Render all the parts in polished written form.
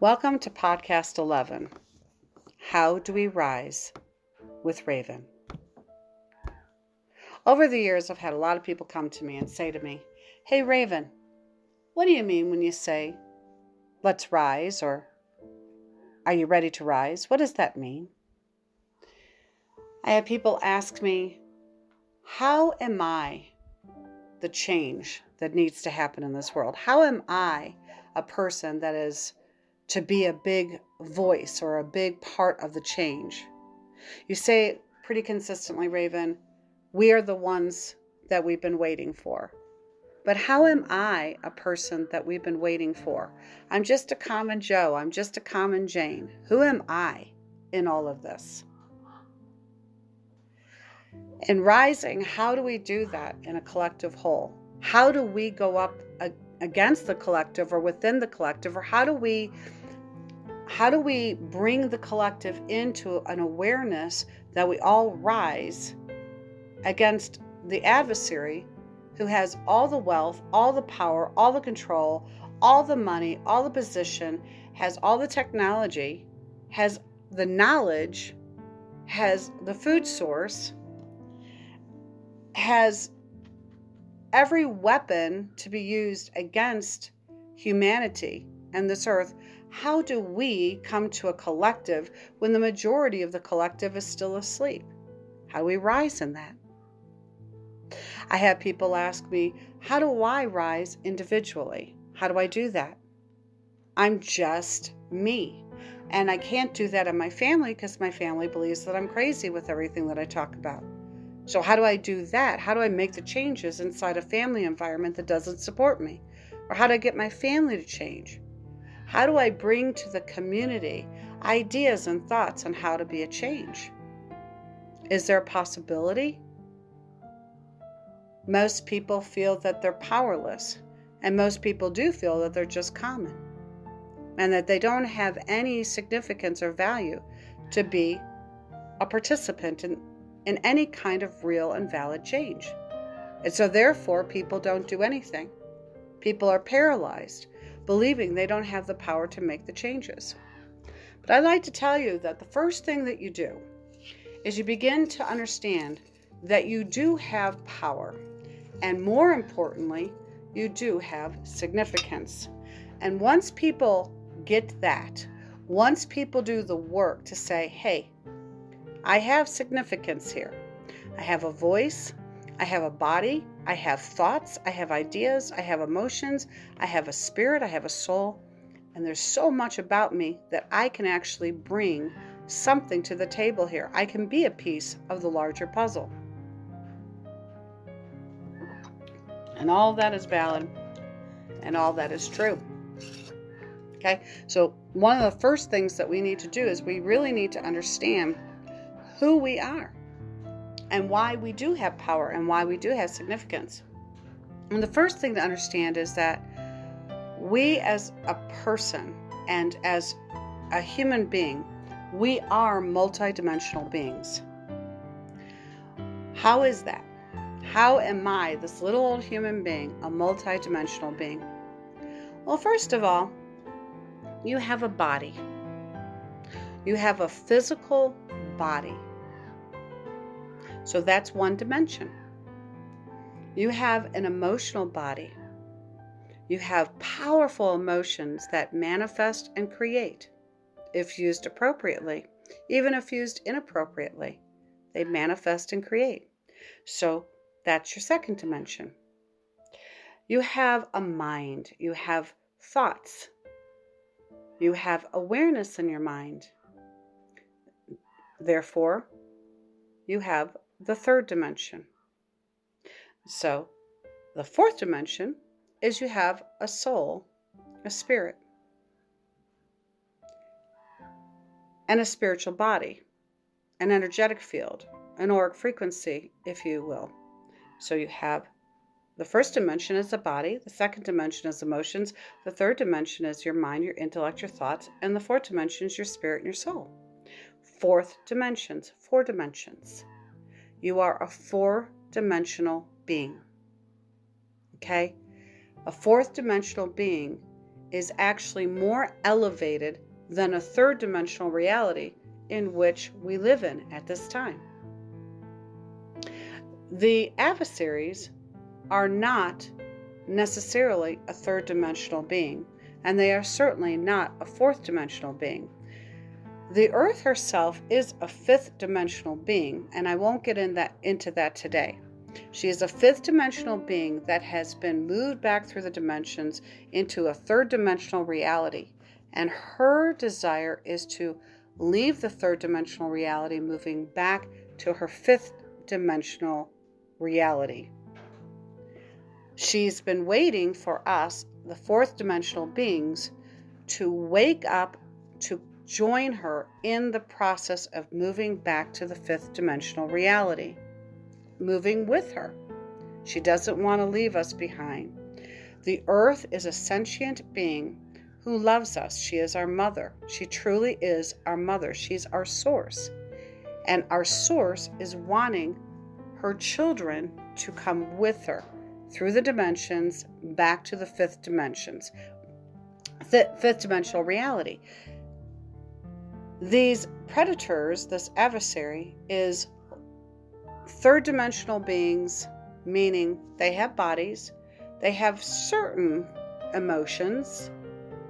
Welcome to Podcast 11, How Do We Rise with Raven. Over the years, I've had a lot of people come to me and say to me, "Hey Raven, what do you mean when you say, let's rise, or are you ready to rise? What does that mean?" I have people ask me, how am I the change that needs to happen in this world? How am I a person that is to be a big voice or a big part of the change? You say pretty consistently, Raven, we are the ones that we've been waiting for. But how am I a person that we've been waiting for? I'm just a common Joe. I'm just a common Jane. Who am I in all of this? In rising, how do we do that in a collective whole? How do we go up against the collective or within the collective? Or how do we bring the collective into an awareness that we all rise against the adversary who has all the wealth, all the power, all the control, all the money, all the position, has all the technology, has the knowledge, has the food source, has every weapon to be used against humanity and this earth? How do we come to a collective when the majority of the collective is still asleep? How do we rise in that? I have people ask me, how do I rise individually? How do I do that? I'm just me. And I can't do that in my family because my family believes that I'm crazy with everything that I talk about. So how do I do that? How do I make the changes inside a family environment that doesn't support me? Or how do I get my family to change? How do I bring to the community ideas and thoughts on how to be a change? Is there a possibility? Most people feel that they're powerless, and most people do feel that they're just common, and that they don't have any significance or value to be a participant in any kind of real and valid change. And so therefore, people don't do anything. People are paralyzed, believing they don't have the power to make the changes. But I'd like to tell you that the first thing that you do is you begin to understand that you do have power. And more importantly, you do have significance. And once people get that, once people do the work to say, hey, I have significance here. I have a voice, I have a body, I have thoughts, I have ideas, I have emotions, I have a spirit, I have a soul, and there's so much about me that I can actually bring something to the table here. I can be a piece of the larger puzzle. And all that is valid and all that is true. Okay, so one of the first things that we need to do is we really need to understand who we are and why we do have power and why we do have significance. And the first thing to understand is that we as a person and as a human being, we are multidimensional beings. How is that? How am I, this little old human being, a multidimensional being? Well, first of all, you have a body. You have a physical body. So that's one dimension. You have an emotional body. You have powerful emotions that manifest and create if used appropriately. Even if used inappropriately, they manifest and create. So that's your second dimension. You have a mind. You have thoughts. You have awareness in your mind. Therefore, you have the third dimension. So the fourth dimension is you have a soul, a spirit, and a spiritual body, an energetic field, an auric frequency, if you will. So you have the first dimension is the body, the second dimension is emotions, the third dimension is your mind, your intellect, your thoughts, and the fourth dimension is your spirit and your soul. Four dimensions. You are a four-dimensional being. Okay? A fourth dimensional being is actually more elevated than a third dimensional reality in which we live in at this time. The adversaries are not necessarily a third dimensional being, and they are certainly not a fourth dimensional being. The Earth herself is a fifth dimensional being, and I won't get into that today. She is a fifth dimensional being that has been moved back through the dimensions into a third dimensional reality, and her desire is to leave the third dimensional reality, moving back to her fifth dimensional reality. She's been waiting for us, the fourth dimensional beings, to wake up, to join her in the process of moving back to the fifth dimensional reality, moving with her. She doesn't want to leave us behind. The Earth is a sentient being who loves us. She is our mother. She truly is our mother. She's our source. And our source is wanting her children to come with her through the dimensions back to the fifth dimensions, the fifth dimensional reality. These predators, this adversary, is third dimensional beings, meaning they have bodies, they have certain emotions,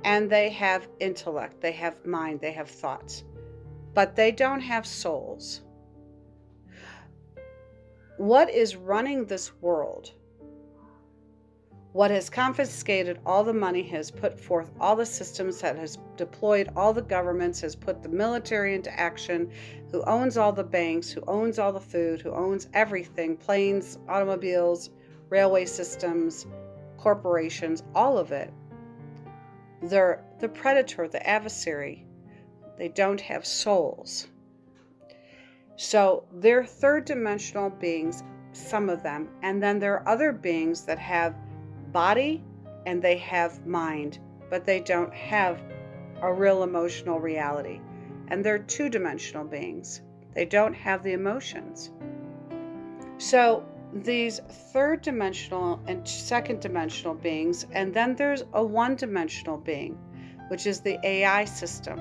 and they have intellect, they have mind, they have thoughts, but they don't have souls. What is running this world, what has confiscated all the money, has put forth all the systems, that has deployed all the governments, has put the military into action, who owns all the banks, who owns all the food, who owns everything, planes, automobiles, railway systems, corporations, all of it. They're the predator, the adversary. They don't have souls. So they're third dimensional beings, some of them, and then there are other beings that have body and they have mind, but they don't have a real emotional reality. And they're two-dimensional beings. They don't have the emotions. So these third dimensional and second dimensional beings, and then there's a one-dimensional being, which is the AI system,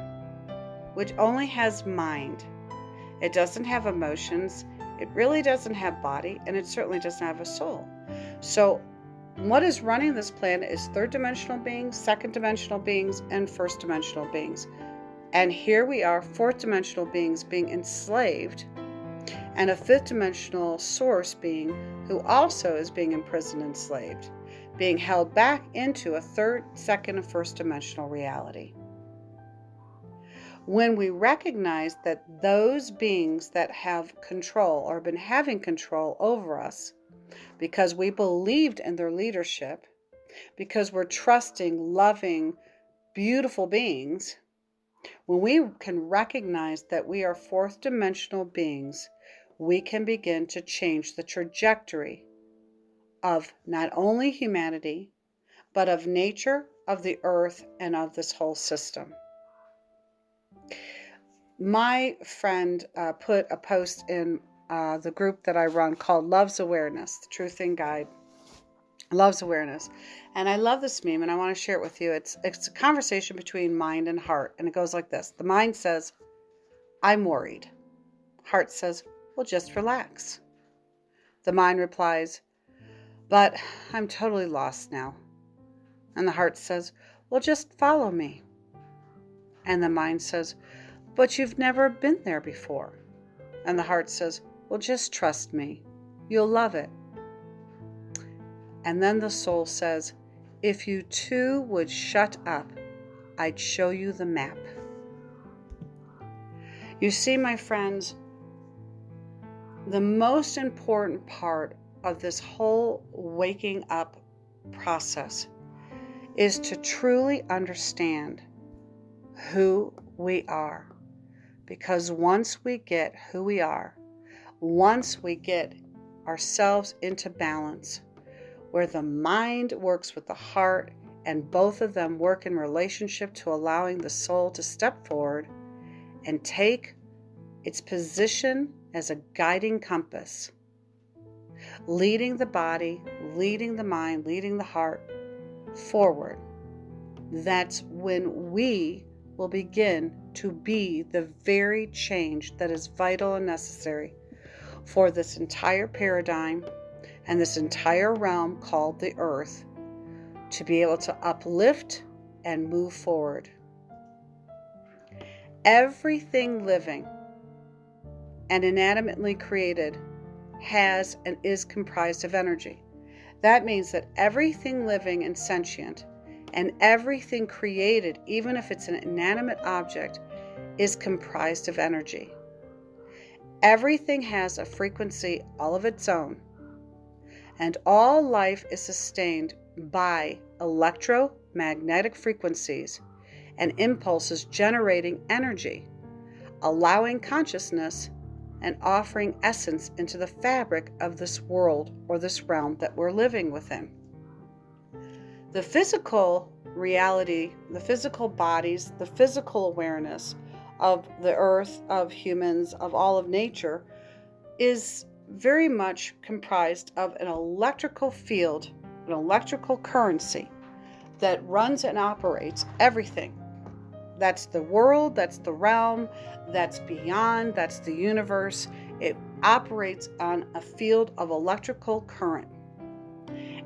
which only has mind. It doesn't have emotions, it really doesn't have body, and it certainly doesn't have a soul. So what is running this planet is third dimensional beings, second dimensional beings, and first dimensional beings. And here we are, fourth dimensional beings being enslaved, and a fifth dimensional source being who also is being imprisoned, enslaved, being held back into a third, second, and first dimensional reality. When we recognize that those beings that have control or have been having control over us because we believed in their leadership, because we're trusting, loving, beautiful beings, when we can recognize that we are fourth dimensional beings, we can begin to change the trajectory of not only humanity, but of nature, of the earth, and of this whole system. My friend put a post in the group that I run called Love's Awareness, the Truthing Guide. Love's Awareness. And I love this meme and I want to share it with you. It's a conversation between mind and heart. And it goes like this. The mind says, I'm worried. Heart says, well, just relax. The mind replies, but I'm totally lost now. And the heart says, well, just follow me. And the mind says, but you've never been there before. And the heart says, well, just trust me. You'll love it. And then the soul says, if you two would shut up, I'd show you the map. You see, my friends, the most important part of this whole waking up process is to truly understand who we are. Because once we get who we are, once we get ourselves into balance, where the mind works with the heart and both of them work in relationship to allowing the soul to step forward and take its position as a guiding compass, leading the body, leading the mind, leading the heart forward, that's when we will begin to be the very change that is vital and necessary for this entire paradigm and this entire realm called the earth to be able to uplift and move forward. Everything living and inanimate created has and is comprised of energy. That means that everything living and sentient and everything created, even if it's an inanimate object, is comprised of energy. Everything has a frequency all of its own, and all life is sustained by electromagnetic frequencies and impulses generating energy, allowing consciousness and offering essence into the fabric of this world or this realm that we're living within. The physical reality, the physical bodies, the physical awareness of the earth, of humans, of all of nature is very much comprised of an electrical field, an electrical currency that runs and operates everything. That's the world, that's the realm, that's beyond, that's the universe. It operates on a field of electrical current.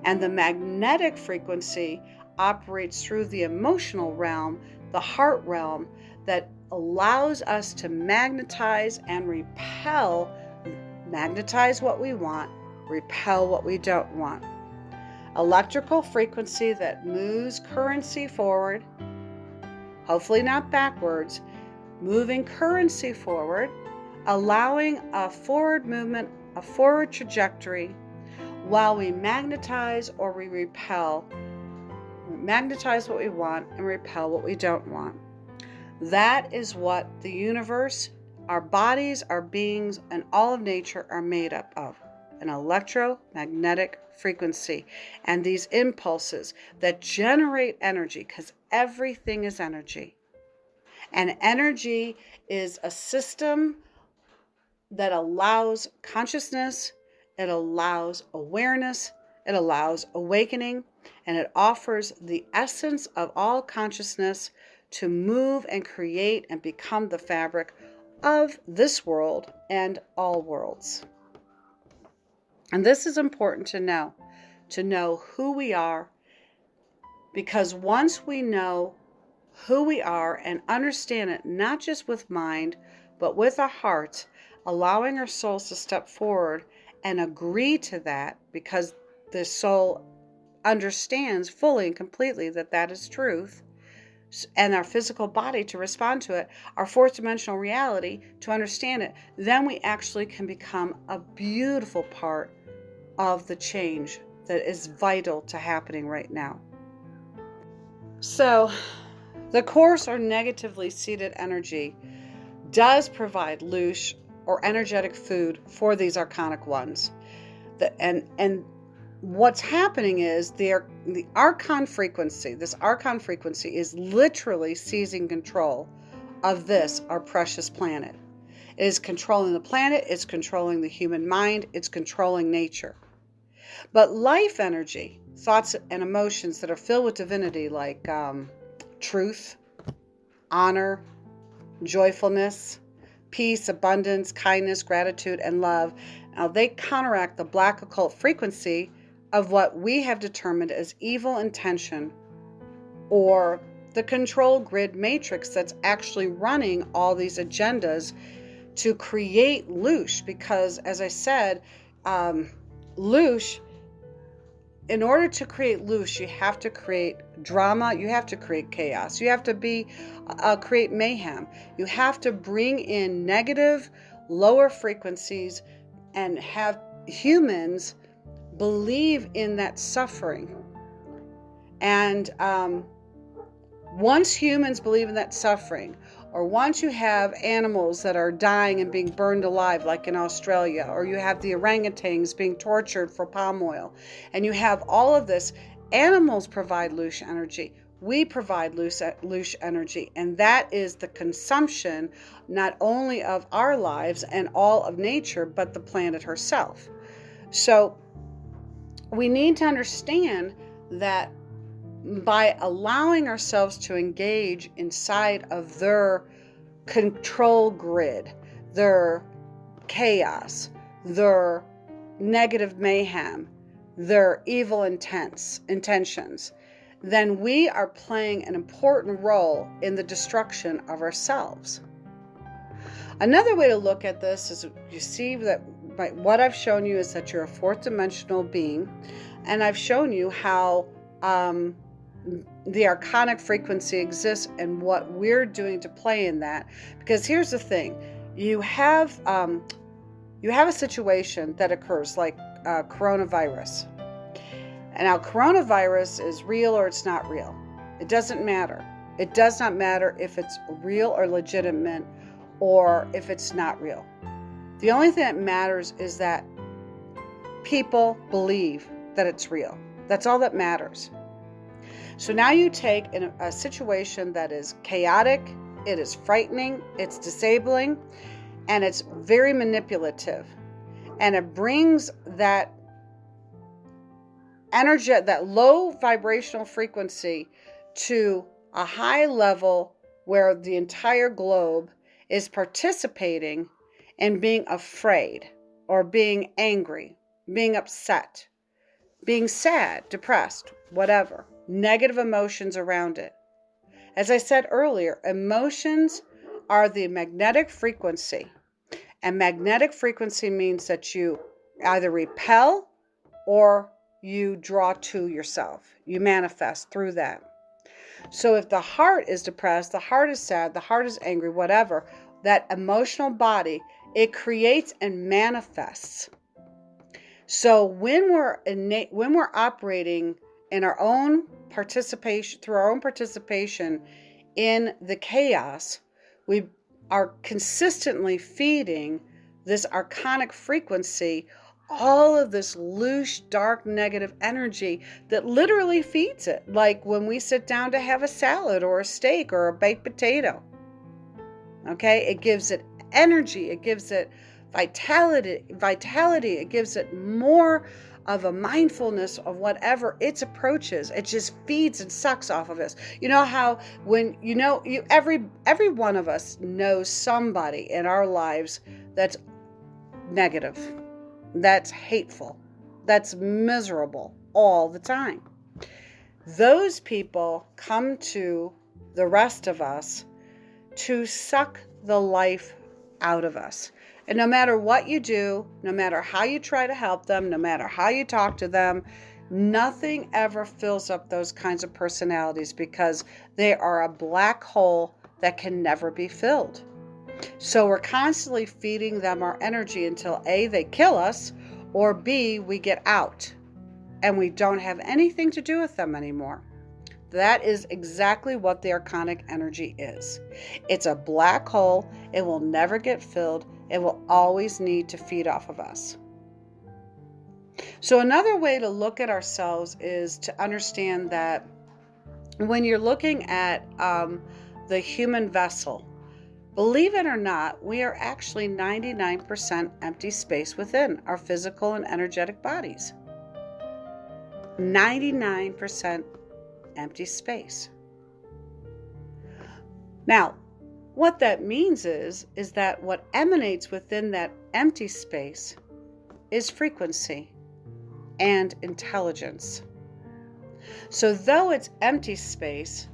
And the magnetic frequency operates through the emotional realm, the heart realm, that allows us to magnetize and repel, magnetize what we want, repel what we don't want. Electrical frequency that moves currency forward, hopefully not backwards, moving currency forward, allowing a forward movement, a forward trajectory, while we magnetize or we repel. We magnetize what we want and repel what we don't want. That is what the universe, our bodies, our beings, and all of nature are made up of. An electromagnetic frequency and these impulses that generate energy, because everything is energy. And energy is a system that allows consciousness, it allows awareness, it allows awakening, and it offers the essence of all consciousness to move and create and become the fabric of this world and all worlds. And this is important to know who we are, because once we know who we are and understand it, not just with mind, but with our hearts, allowing our souls to step forward and agree to that, because the soul understands fully and completely that that is truth, and our physical body to respond to it, our fourth dimensional reality to understand it, then we actually can become a beautiful part of the change that is vital to happening right now. So, the Course, or negatively seated energy, does provide loosh or energetic food for these archonic ones. And what's happening is the archon frequency, this archon frequency is literally seizing control of this, our precious planet. It is controlling the planet, it's controlling the human mind, it's controlling nature. But life energy, thoughts and emotions that are filled with divinity, like truth, honor, joyfulness, peace, abundance, kindness, gratitude, and love, now they counteract the black occult frequency of what we have determined as evil intention, or the control grid matrix that's actually running all these agendas to create loosh. Because, as I said, loosh, in order to create loosh, you have to create drama, you have to create chaos, you have to create mayhem, you have to bring in negative, lower frequencies and have humans believe in that suffering. And once humans believe in that suffering, or once you have animals that are dying and being burned alive, like in Australia, or you have the orangutans being tortured for palm oil, and you have all of this, animals provide loosh energy. We provide loosh energy, and that is the consumption not only of our lives and all of nature, but the planet herself. So we need to understand that by allowing ourselves to engage inside of their control grid, their chaos, their negative mayhem, their evil intentions, then we are playing an important role in the destruction of ourselves. Another way to look at this is, you see that what I've shown you is that you're a fourth dimensional being, and I've shown you how the archonic frequency exists and what we're doing to play in that. Because here's the thing, you have a situation that occurs like coronavirus. And now coronavirus is real or it's not real. It doesn't matter. It does not matter if it's real or legitimate or if it's not real. The only thing that matters is that people believe that it's real. That's all that matters. So now you take a situation that is chaotic, it is frightening, it's disabling, and it's very manipulative. And it brings that energy, that low vibrational frequency, to a high level where the entire globe is participating in being afraid or being angry, being upset, being sad, depressed, whatever. Negative emotions around it. As I said earlier, emotions are the magnetic frequency. And magnetic frequency means that you either repel or you draw to yourself. You manifest through that. So if the heart is depressed, the heart is sad, the heart is angry, whatever, that emotional body, it creates and manifests. So when we're operating in our own participation, through our own participation in the chaos, we are consistently feeding this archonic frequency all of this loose, dark, negative energy that literally feeds it. Like when we sit down to have a salad or a steak or a baked potato. Okay? It gives it energy. It gives it vitality. It gives it more of a mindfulness of whatever its approaches. It just feeds and sucks off of us. You know how when every one of us knows somebody in our lives that's negative, that's hateful, that's miserable all the time. Those people come to the rest of us to suck the life out of us. And no matter what you do, no matter how you try to help them, no matter how you talk to them, nothing ever fills up those kinds of personalities, because they are a black hole that can never be filled. So we're constantly feeding them our energy until A, they kill us, or B, we get out and we don't have anything to do with them anymore. That is exactly what the archonic energy is. It's a black hole. It will never get filled. It will always need to feed off of us. So another way to look at ourselves is to understand that when you're looking at the human vessel, believe it or not, we are actually 99% empty space within our physical and energetic bodies. 99% empty space. Now, what that means is that what emanates within that empty space is frequency and intelligence. So though it's empty space,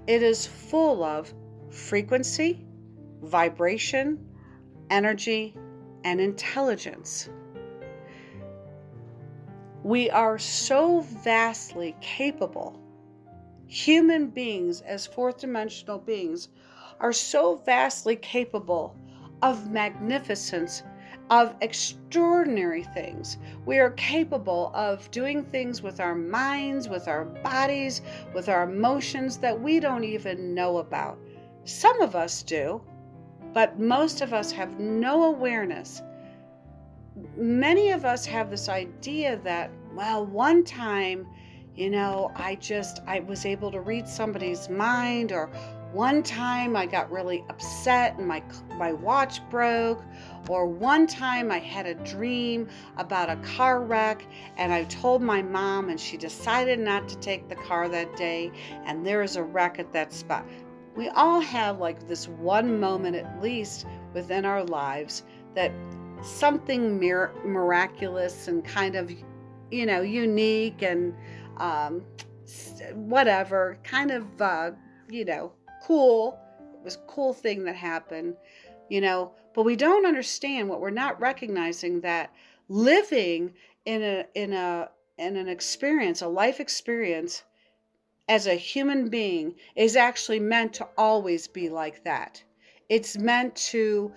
it is full of frequency, vibration, energy, and intelligence. We are so vastly capable. Human beings, as fourth dimensional beings, are so vastly capable of magnificence, of extraordinary things. We are capable of doing things with our minds, with our bodies, with our emotions that we don't even know about. Some of us do, but most of us have no awareness. Many of us have this idea that, well, one time, I was able to read somebody's mind, or one time I got really upset and my watch broke, or one time I had a dream about a car wreck and I told my mom and she decided not to take the car that day and there is a wreck at that spot. We all have like this one moment at least within our lives that something miraculous and kind of, unique and whatever, kind of, cool. It was a cool thing that happened, but we don't understand what we're not recognizing, that living in an experience, a life experience as a human being is actually meant to always be like that. It's meant to,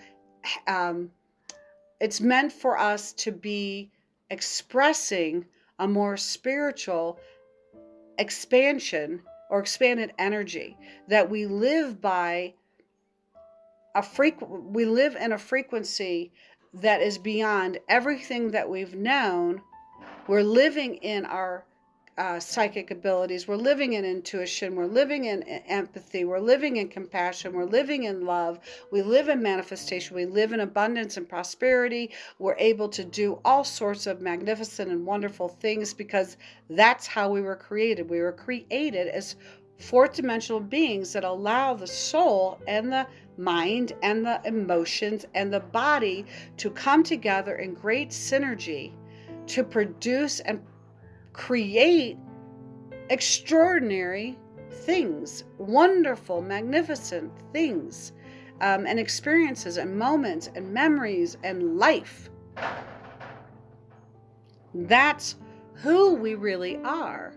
it's meant for us to be expressing a more spiritual expansion or expanded energy, that we live by we live in a frequency that is beyond everything that we've known. We're living in our psychic abilities. We're living in intuition. We're living in empathy. We're living in compassion. We're living in love. We live in manifestation. We live in abundance and prosperity. We're able to do all sorts of magnificent and wonderful things because that's how we were created. We were created as fourth dimensional beings that allow the soul and the mind and the emotions and the body to come together in great synergy to produce and create extraordinary things, wonderful, magnificent things, and experiences and moments and memories and life. That's who we really are.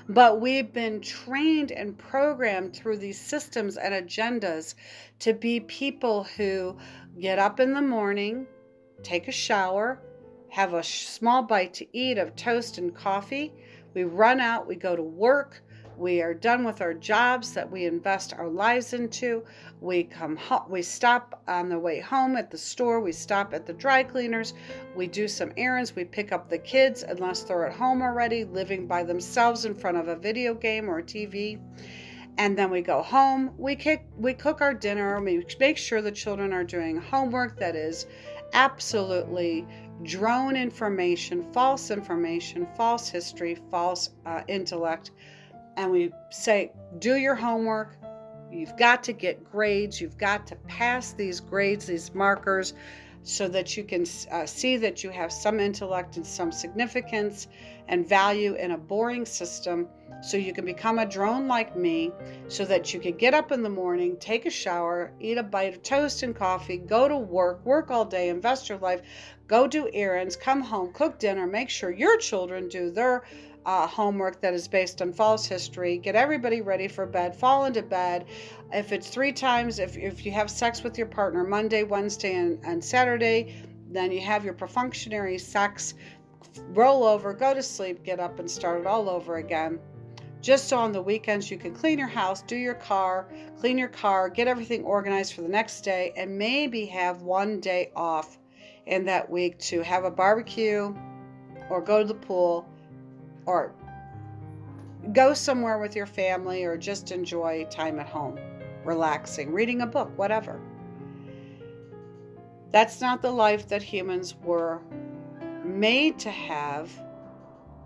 But we've been trained and programmed through these systems and agendas to be people who get up in the morning, take a shower, have a small bite to eat of toast and coffee. We run out, we go to work, we are done with our jobs that we invest our lives into. We come home, we stop on the way home at the store, we stop at the dry cleaners, we do some errands, we pick up the kids unless they're at home already, living by themselves in front of a video game or a TV. And then we go home, we cook our dinner, we make sure the children are doing homework that is absolutely drone information, false history, false intellect. And we say, do your homework. You've got to get grades. You've got to pass these grades, these markers, so that you can see that you have some intellect and some significance and value in a boring system, so you can become a drone like me, so that you can get up in the morning, take a shower, eat a bite of toast and coffee, go to work all day, invest your life, go do errands, come home, cook dinner, make sure your children do their homework that is based on false history, get everybody ready for bed, fall into bed. If it's 3 times, if you have sex with your partner Monday, Wednesday, and Saturday, then you have your perfunctory sex, roll over, go to sleep, get up and start it all over again. Just so on the weekends you can clean your house, clean your car, get everything organized for the next day, and maybe have one day off in that week to have a barbecue or go to the pool or go somewhere with your family, or just enjoy time at home, relaxing, reading a book, whatever. That's not the life that humans were made to have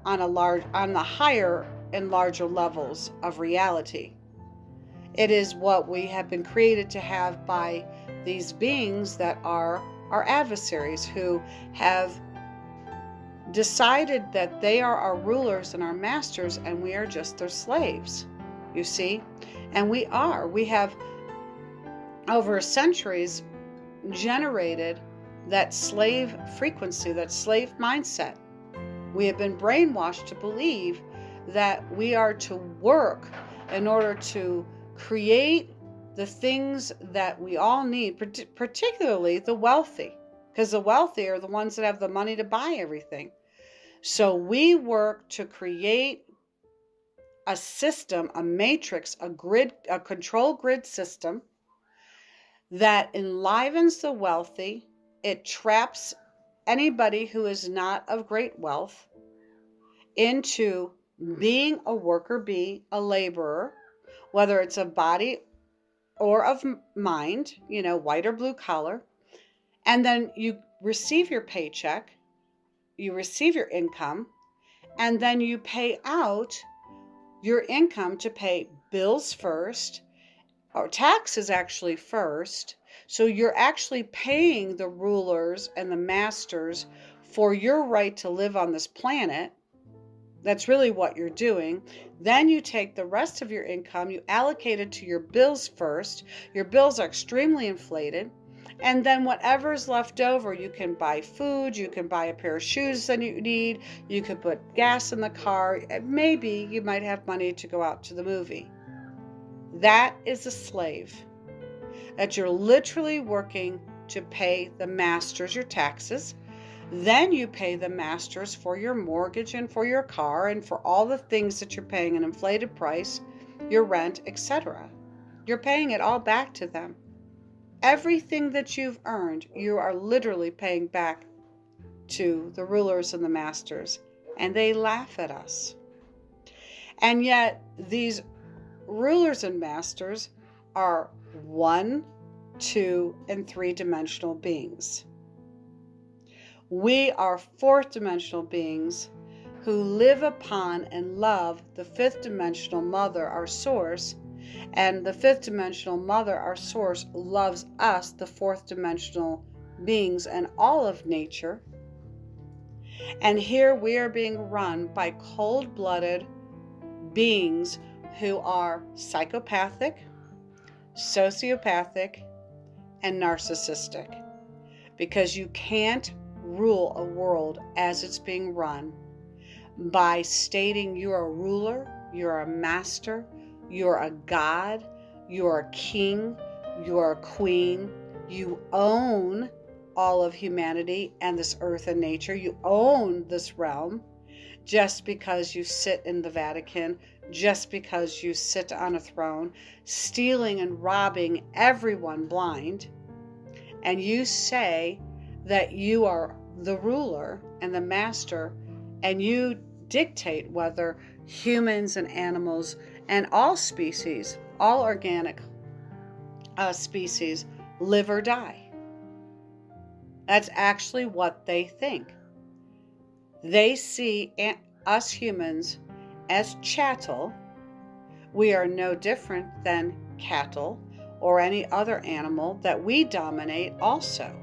on the higher and larger levels of reality. It is what we have been created to have by these beings that are our adversaries, who have decided that they are our rulers and our masters, and we are just their slaves, you see. And we have over centuries generated that slave frequency, that slave mindset. We have been brainwashed to believe that we are to work in order to create the things that we all need, particularly the wealthy, because the wealthy are the ones that have the money to buy everything. So we work to create a system, a matrix, a control grid system that enlivens the wealthy. It traps anybody who is not of great wealth into being a worker bee, a laborer, whether it's of body or of mind, white or blue collar. And then you receive your paycheck, you receive your income, and then you pay out your income to pay bills first, or taxes actually first. So you're actually paying the rulers and the masters for your right to live on this planet. That's really what you're doing. Then you take the rest of your income, you allocate it to your bills first. Your bills are extremely inflated. And then whatever's left over, you can buy food, you can buy a pair of shoes that you need, you could put gas in the car, maybe you might have money to go out to the movie. That is a slave. That you're literally working to pay the masters your taxes. Then you pay the masters for your mortgage and for your car and for all the things that you're paying an inflated price, your rent, etc. You're paying it all back to them. Everything that you've earned, you are literally paying back to the rulers and the masters, and they laugh at us. And yet, these rulers and masters are 1, 2, and 3-dimensional beings. We are 4th-dimensional beings who live upon and love the 5th-dimensional mother, our source, and the 5th-dimensional mother, our source, loves us, the 4th-dimensional beings and all of nature. And here we are being run by cold-blooded beings who are psychopathic, sociopathic, and narcissistic. Because you can't rule a world as it's being run by stating you're a ruler, you're a master, you're a god, you're a king, you're a queen, you own all of humanity and this earth and nature, you own this realm, just because you sit in the Vatican, just because you sit on a throne, stealing and robbing everyone blind, and you say that you are the ruler and the master, and you dictate whether humans and animals and all species, all organic species, live or die. That's actually what they think. They see us humans as chattel. We are no different than cattle or any other animal that we dominate also.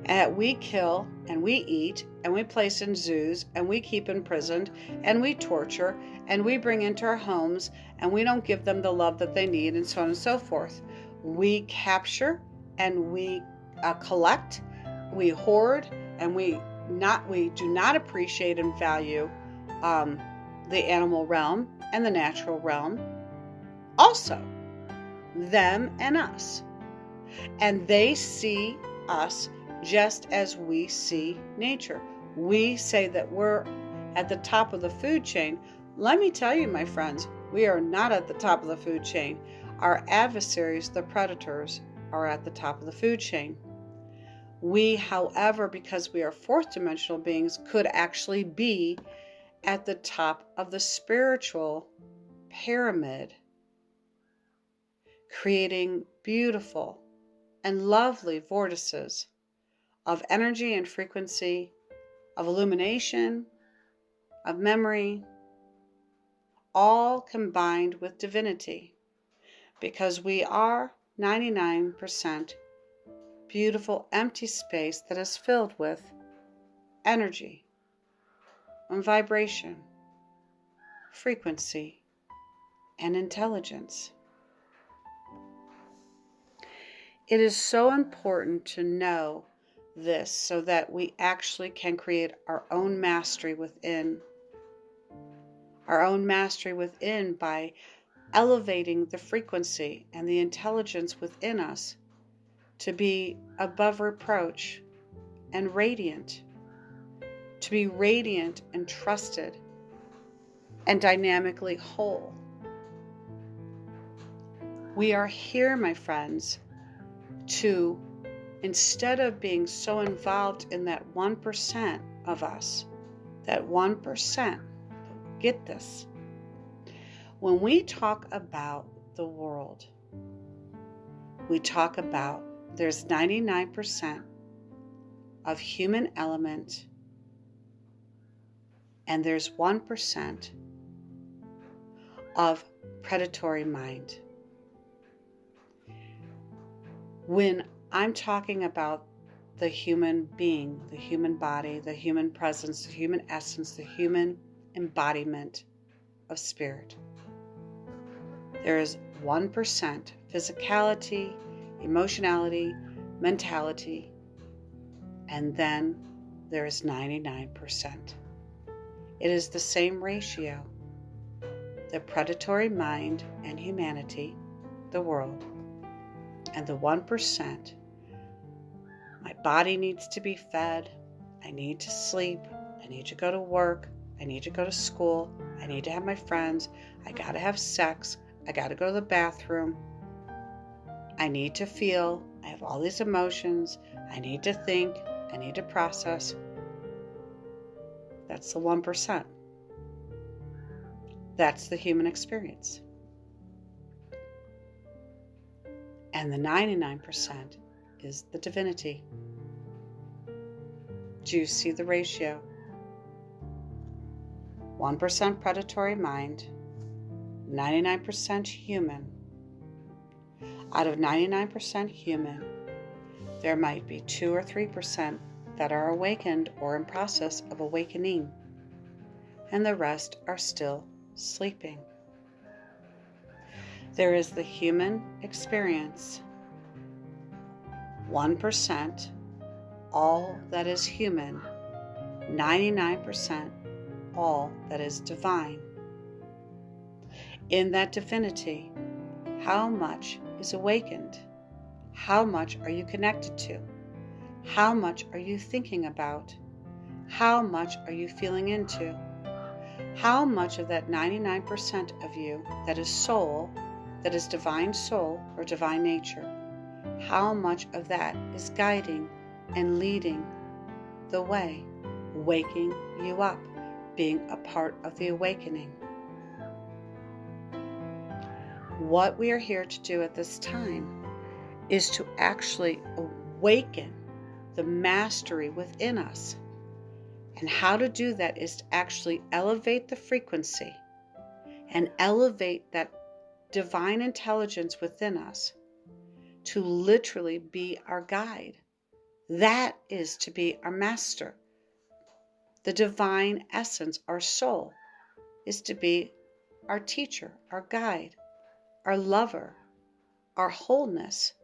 And that we kill and we eat and we place in zoos and we keep imprisoned and we torture and we bring into our homes and we don't give them the love that they need, and so on and so forth. We capture and we collect, we hoard, and we do not appreciate and value the animal realm and the natural realm. Also, them and us. And they see us just as we see nature. We say that we're at the top of the food chain. Let me tell you, my friends, we are not at the top of the food chain. Our adversaries, the predators, are at the top of the food chain. We, however, because we are 4th-dimensional beings, could actually be at the top of the spiritual pyramid, creating beautiful and lovely vortices of energy and frequency, of illumination, of memory, all combined with divinity, because we are 99% beautiful empty space that is filled with energy and vibration, frequency, and intelligence. It is so important to know this so that we actually can create our own mastery within. Our own mastery within by elevating the frequency and the intelligence within us to be above reproach and radiant. To be radiant and trusted and dynamically whole. We are here, my friends, to, instead of being so involved in that 1% of us, that 1%, get this, When we talk about the world, we talk about there's 99% of human element and there's 1% of predatory mind. When I'm talking about the human being, the human body, the human presence, the human essence, the human embodiment of spirit, there is 1% physicality, emotionality, mentality, and then there is 99%. It is the same ratio. The predatory mind and humanity, the world, and the 1%. My body needs to be fed. I need to sleep. I need to go to work. I need to go to school. I need to have my friends. I gotta have sex. I gotta go to the bathroom. I need to feel. I have all these emotions. I need to think. I need to process. That's the 1%. That's the human experience. And the 99% is the divinity. Do you see the ratio? 1% predatory mind, 99% human. Out of 99% human, there might be 2 or 3% that are awakened or in process of awakening, and the rest are still sleeping. There is the human experience, 1%, all that is human, 99%, all that is divine. In that divinity, how much is awakened? How much are you connected to? How much are you thinking about? How much are you feeling into? How much of that 99% of you that is soul, that is divine soul or divine nature, how much of that is guiding and leading the way, waking you up, being a part of the awakening? What we are here to do at this time is to actually awaken the mastery within us. And how to do that is to actually elevate the frequency and elevate that divine intelligence within us to literally be our guide. That is to be our master. The divine essence, our soul, is to be our teacher, our guide, our lover. Our wholeness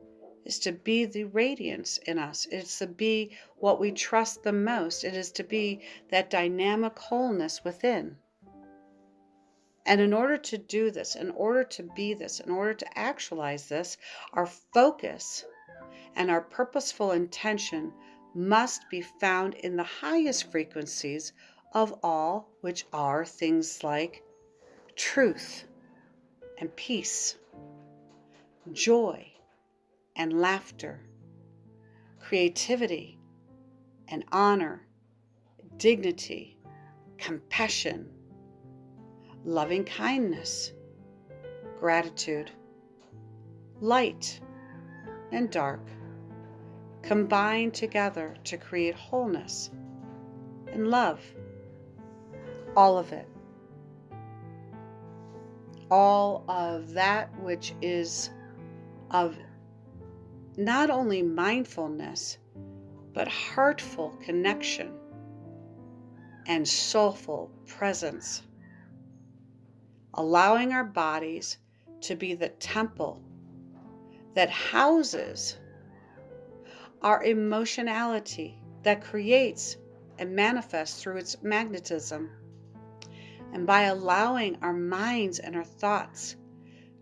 is to be the radiance in us. It's to be what we trust the most. It is to be that dynamic wholeness within. And in order to do this, in order to be this, in order to actualize this, our focus and our purposeful intention must be found in the highest frequencies of all, which are things like truth and peace, joy and laughter, creativity and honor, dignity, compassion, loving kindness, gratitude, light and dark, combine together to create wholeness and love. All of it. All of that which is of not only mindfulness, but heartful connection and soulful presence. Allowing our bodies to be the temple that houses our emotionality, that creates and manifests through its magnetism. And by allowing our minds and our thoughts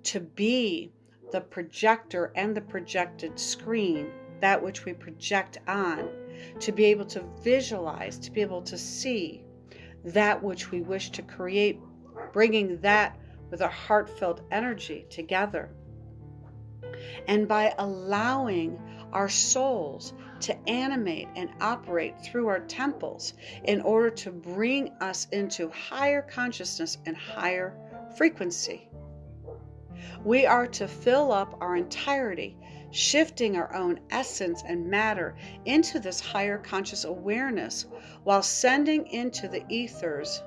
to be the projector and the projected screen, that which we project on, to be able to visualize, to be able to see that which we wish to create, bringing that with a heartfelt energy together. And by allowing our souls to animate and operate through our temples in order to bring us into higher consciousness and higher frequency. We are to fill up our entirety, shifting our own essence and matter into this higher conscious awareness while sending into the ethers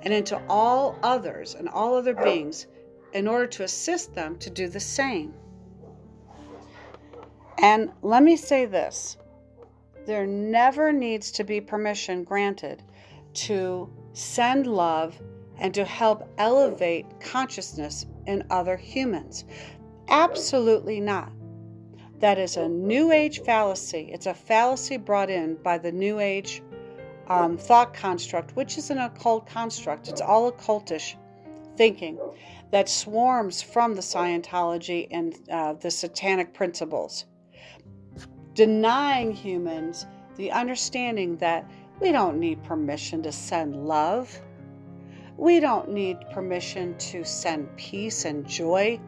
and into all others and all other beings in order to assist them to do the same. And let me say this, there never needs to be permission granted to send love and to help elevate consciousness in other humans. Absolutely not. That is a New Age fallacy. It's a fallacy brought in by the New Age thought construct, which is an occult construct. It's all occultish thinking that swarms from the Scientology and the satanic principles, denying humans the understanding that we don't need permission to send love. We don't need permission to send peace and joy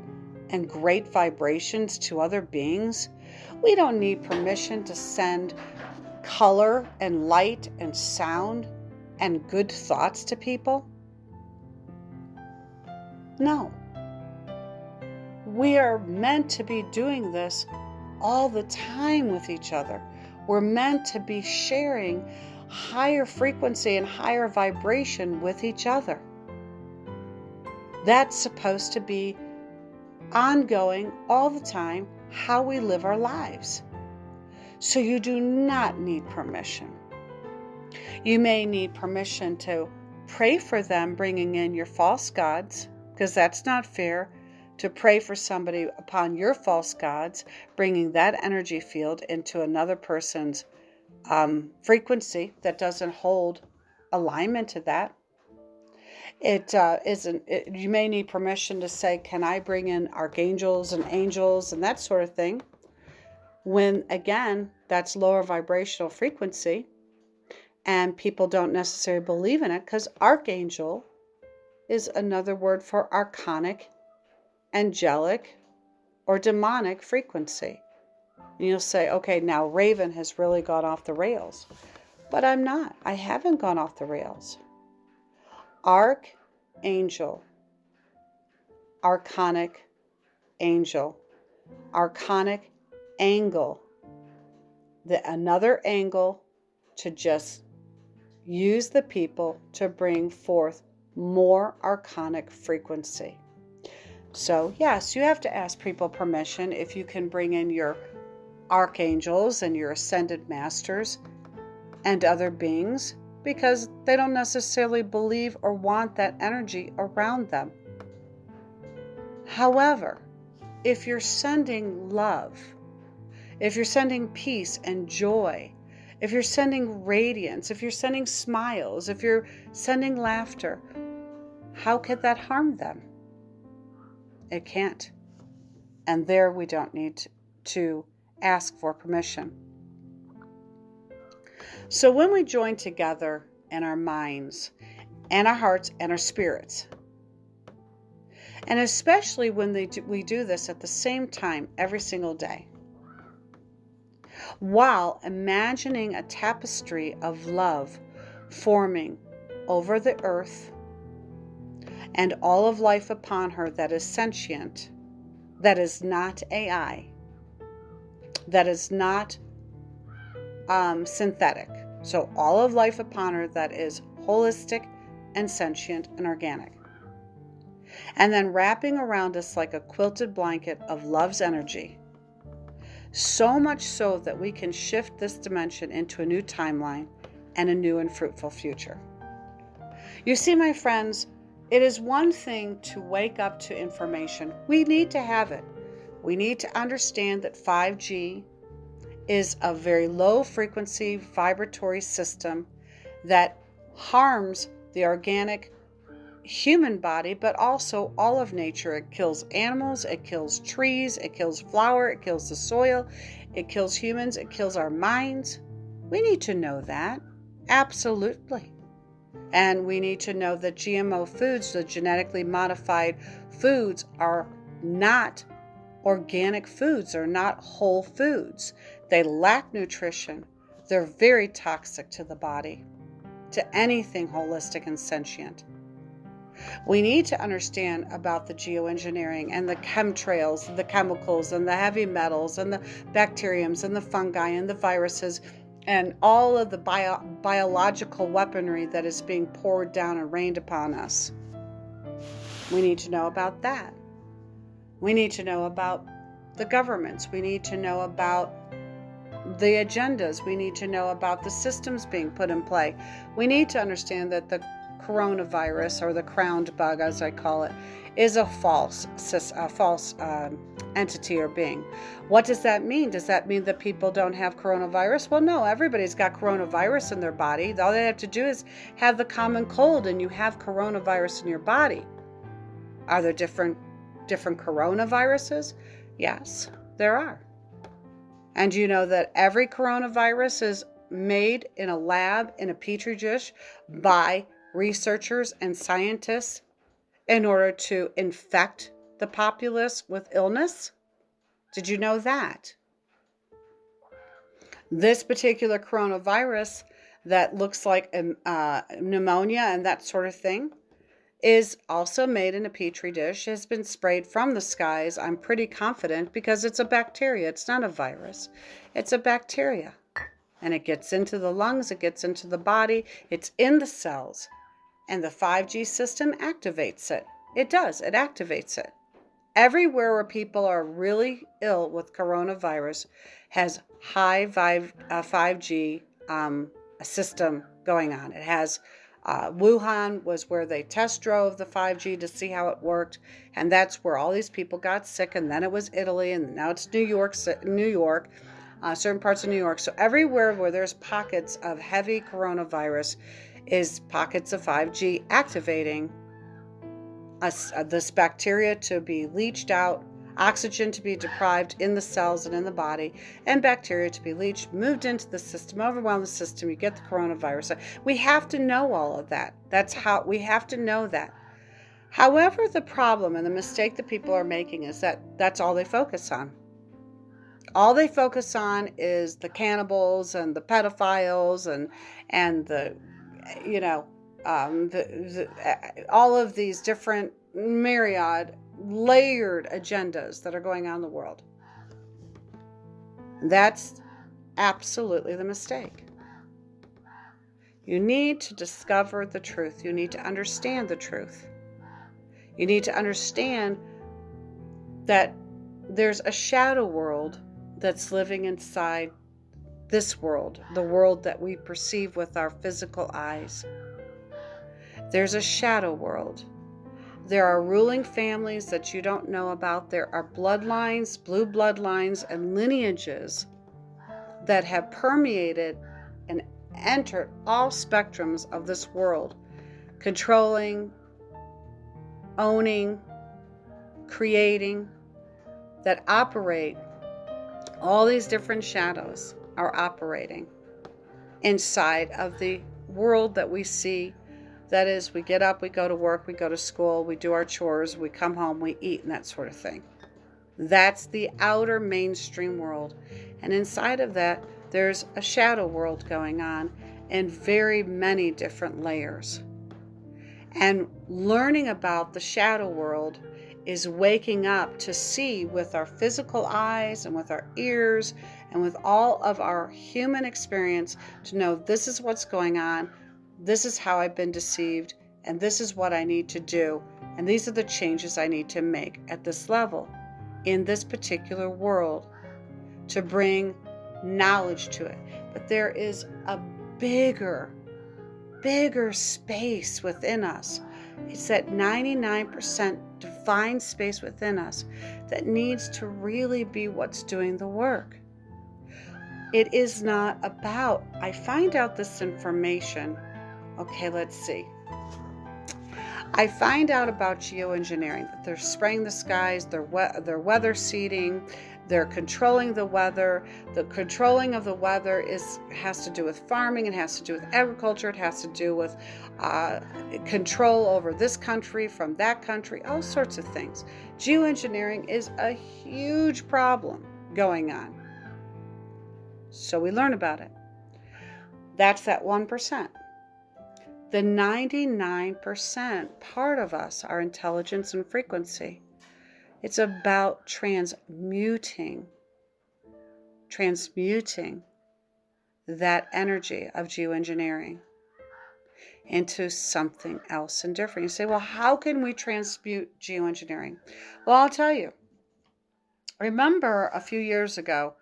and great vibrations to other beings. We don't need permission to send color and light and sound and good thoughts to people. No. We are meant to be doing this all the time with each other. We're meant to be sharing higher frequency and higher vibration with each other. That's supposed to be ongoing all the time, how we live our lives. So you do not need permission. You may need permission to pray for them, bringing in your false gods, because that's not fair to pray for somebody upon your false gods, bringing that energy field into another person's frequency that doesn't hold alignment to that. You may need permission to say, can I bring in archangels and angels and that sort of thing? When, again, that's lower vibrational frequency and people don't necessarily believe in it, because archangel is another word for archonic, angelic, or demonic frequency. And you'll say, okay, now Raven has really gone off the rails. But I'm not. I haven't gone off the rails. Archangel, archonic, angel, archonic, angle. Another angle to just use the people to bring forth more archonic frequency. So yes, you have to ask people permission if you can bring in your archangels and your ascended masters and other beings, because they don't necessarily believe or want that energy around them. However, if you're sending love, if you're sending peace and joy, if you're sending radiance, if you're sending smiles, if you're sending laughter, how could that harm them? It can't. And there we don't need to ask for permission. So when we join together in our minds and our hearts and our spirits, and especially when we do this at the same time every single day, while imagining a tapestry of love forming over the earth and all of life upon her that is sentient, that is not AI, that is not synthetic. So all of life upon her that is holistic and sentient and organic. And then wrapping around us like a quilted blanket of love's energy. So much so that we can shift this dimension into a new timeline and a new and fruitful future. You see, my friends, it is one thing to wake up to information. We need to have it. We need to understand that 5G is a very low frequency vibratory system that harms the organic human body, but also all of nature. It kills animals, it kills trees, it kills flower, it kills the soil, it kills humans, it kills our minds. We need to know that. Absolutely. And we need to know that GMO foods, the genetically modified foods, are not organic foods. They're not whole foods. They lack nutrition. They're very toxic to the body, to anything holistic and sentient. We need to understand about the geoengineering and the chemtrails, the chemicals and the heavy metals and the bacteriums and the fungi and the viruses and all of the biological weaponry that is being poured down and rained upon us. We need to know about that. We need to know about the governments. We need to know about the agendas. We need to know about the systems being put in play. We need to understand that the coronavirus, or the crowned bug as I call it, is a false entity or being. What does that mean? Does that mean that people don't have coronavirus? Well, no, everybody's got coronavirus in their body. All they have to do is have the common cold and you have coronavirus in your body. Are there different coronaviruses? Yes, there are. And you know that every coronavirus is made in a lab, in a petri dish, by researchers and scientists in order to infect the populace with illness? Did you know that? This particular coronavirus that looks like pneumonia and that sort of thing is also made in a petri dish, has been sprayed from the skies, I'm pretty confident, because it's a bacteria. It's not a virus. It's a bacteria. And it gets into the lungs, it gets into the body, it's in the cells. And the 5G system activates it. It does, it activates it. Everywhere where people are really ill with coronavirus has high 5G system going on. It has Wuhan was where they test drove the 5G to see how it worked, and that's where all these people got sick, and then it was Italy, and now it's New York, certain parts of New York. So everywhere where there's pockets of heavy coronavirus is pockets of 5G activating this bacteria to be leached out, oxygen to be deprived in the cells and in the body, and bacteria to be leached, moved into the system, overwhelm the system, you get the coronavirus. We have to know all of that. That's how we have to know that. However, the problem and the mistake that people are making is that that's all they focus on. All they focus on is the cannibals and the pedophiles and the all of these different myriad layered agendas that are going on in the world. That's absolutely the mistake. You need to discover the truth. You need to understand the truth. You need to understand that there's a shadow world that's living inside this world, the world that we perceive with our physical eyes. There's a shadow world. There are ruling families that you don't know about. There are bloodlines, blue bloodlines, and lineages that have permeated and entered all spectrums of this world, controlling, owning, creating, that operate. All these different shadows are operating inside of the world that we see. That is, we get up, we go to work, we go to school, we do our chores, we come home, we eat, and that sort of thing. That's the outer mainstream world. And inside of that, there's a shadow world going on in very many different layers. And learning about the shadow world is waking up to see with our physical eyes and with our ears and with all of our human experience to know this is what's going on. This is how I've been deceived, and this is what I need to do, and these are the changes I need to make at this level, in this particular world, to bring knowledge to it. But there is a bigger space within us. It's that 99% divine space within us that needs to really be what's doing the work. It is not about, I find out this information. Okay, let's see. I find out about geoengineering, that they're spraying the skies, they're weather seeding, they're controlling the weather. The controlling of the weather has to do with farming, it has to do with agriculture, it has to do with control over this country from that country, all sorts of things. Geoengineering is a huge problem going on. So we learn about it. That's that 1%. The 99% part of us, our intelligence and frequency, it's about transmuting that energy of geoengineering into something else and different. You say, well, how can we transmute geoengineering? Well, I'll tell you. Remember a few years ago,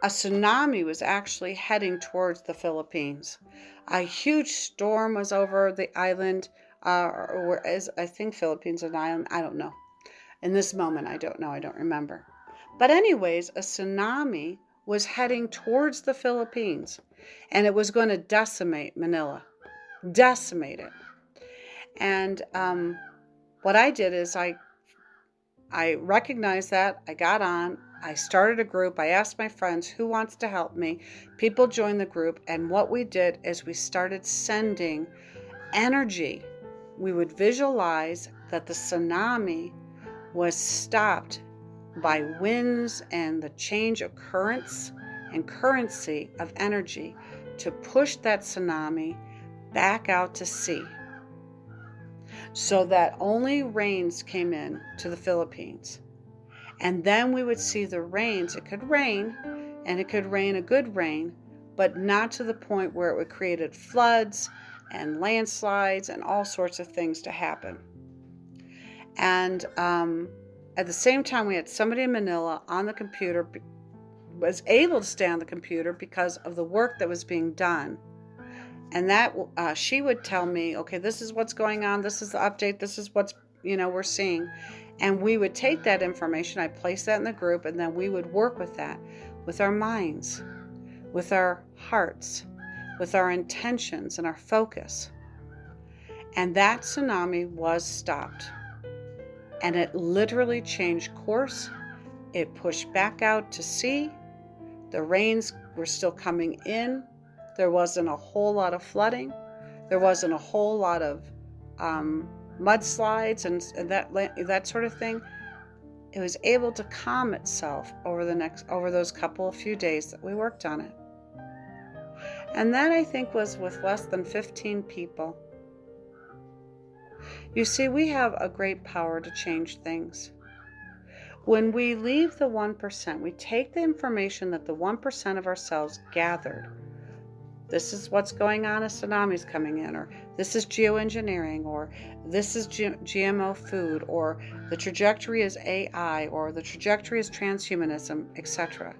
a tsunami was actually heading towards the Philippines. A huge storm was over the island, or is I think Philippines an island, I don't know. In this moment, I don't know, I don't remember. But anyways, a tsunami was heading towards the Philippines, and it was going to decimate Manila. Decimate it. And what I did is I recognized that. I got on. I started a group. I asked my friends who wants to help me. People joined the group. And what we did is we started sending energy. We would visualize that the tsunami was stopped by winds and the change of currents and currency of energy to push that tsunami back out to sea, so that only rains came in to the Philippines. And then we would see the rains. It could rain, and it could rain a good rain, but not to the point where it would create floods and landslides and all sorts of things to happen. And at the same time, we had somebody in Manila on the computer, was able to stay on the computer because of the work that was being done. And that she would tell me, okay, this is what's going on. This is the update. This is what's, we're seeing. And we would take that information. I place that in the group, and then we would work with that, with our minds, with our hearts, with our intentions and our focus. And that tsunami was stopped. And it literally changed course. It pushed back out to sea. The rains were still coming in. There wasn't a whole lot of flooding. There wasn't a whole lot of mudslides and that sort of thing. It was able to calm itself over those couple of few days that we worked on it. And that, I think, was with less than 15 people. You see, we have a great power to change things. When we leave the 1%, we take the information that the 1% of ourselves gathered. This is what's going on, a tsunami's coming in, or this is geoengineering, or this is GMO food, or the trajectory is AI, or the trajectory is transhumanism, etc.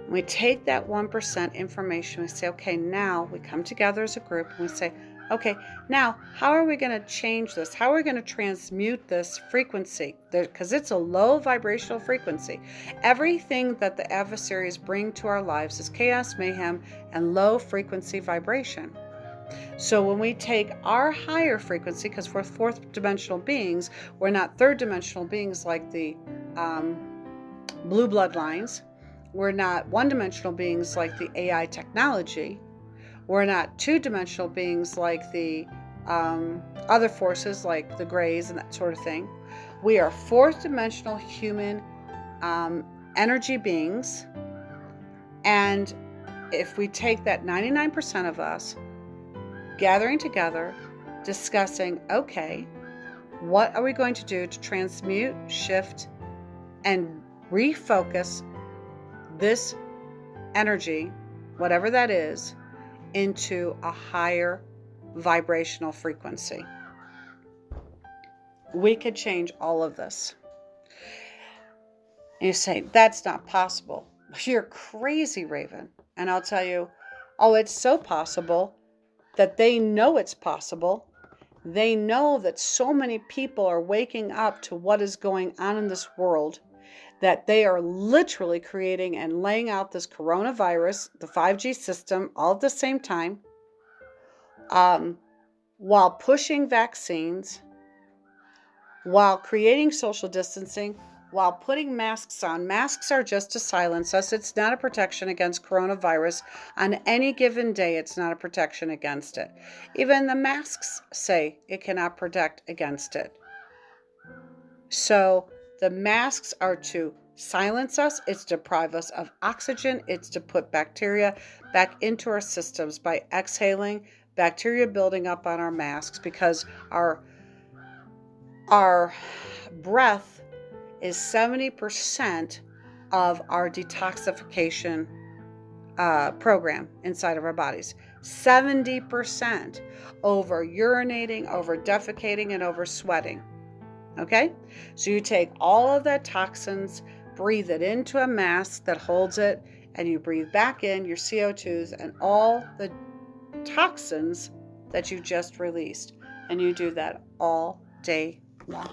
We take that 1% information, we say, okay, now we come together as a group and we say, okay, now how are we going to change this? How are we going to transmute this frequency? Because it's a low vibrational frequency. Everything that the adversaries bring to our lives is chaos, mayhem, and low frequency vibration. So when we take our higher frequency, because we're fourth dimensional beings, we're not third dimensional beings like the blue bloodlines. We're not one-dimensional beings like the AI technology. We're not two-dimensional beings like the other forces like the grays and that sort of thing. We are fourth-dimensional human energy beings. And if we take that 99% of us gathering together, discussing, okay, what are we going to do to transmute, shift, and refocus this energy, whatever that is, into a higher vibrational frequency. We could change all of this. And you say, that's not possible. You're crazy, Raven. And I'll tell you, oh, it's so possible that they know it's possible. They know that so many people are waking up to what is going on in this world, that they are literally creating and laying out this coronavirus, the 5G system, all at the same time, while pushing vaccines, while creating social distancing, while putting masks on. Masks are just to silence us. It's not a protection against coronavirus. On any given day, it's not a protection against it. Even the masks say it cannot protect against it. So the masks are to silence us. It's to deprive us of oxygen. It's to put bacteria back into our systems by exhaling bacteria building up on our masks, because our breath is 70% of our detoxification program inside of our bodies. 70% over urinating, over defecating, and over sweating. Okay? So you take all of that toxins, breathe it into a mask that holds it, and you breathe back in your CO2s and all the toxins that you just released. And you do that all day long.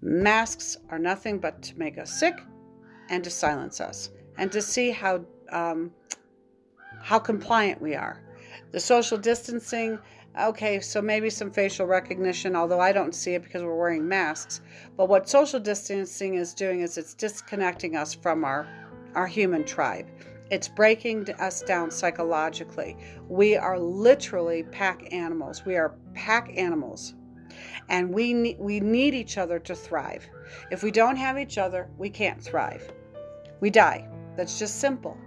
Masks are nothing but to make us sick and to silence us and to see how compliant we are. The social distancing, okay, so maybe some facial recognition, although I don't see it because we're wearing masks. But what social distancing is doing is it's disconnecting us from our human tribe. It's breaking us down psychologically. We are literally pack animals. We are pack animals. And we need each other to thrive. If we don't have each other, we can't thrive. We die. That's just simple.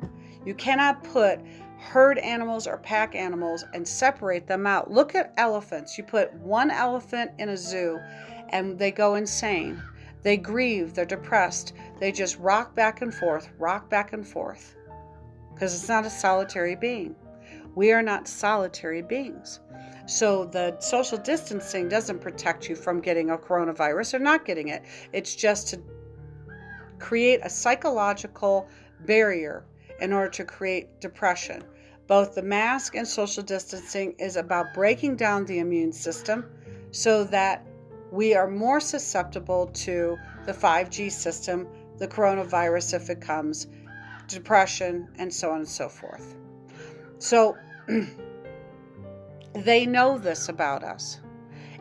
You cannot put herd animals or pack animals and separate them out. Look at elephants. You put one elephant in a zoo and they go insane. They grieve. They're depressed. They just rock back and forth, because it's not a solitary being. We are not solitary beings. So the social distancing doesn't protect you from getting a coronavirus or not getting it. It's just to create a psychological barrier in order to create depression. Both the mask and social distancing is about breaking down the immune system so that we are more susceptible to the 5G system, the coronavirus if it comes, depression, and so on and so forth. So they know this about us.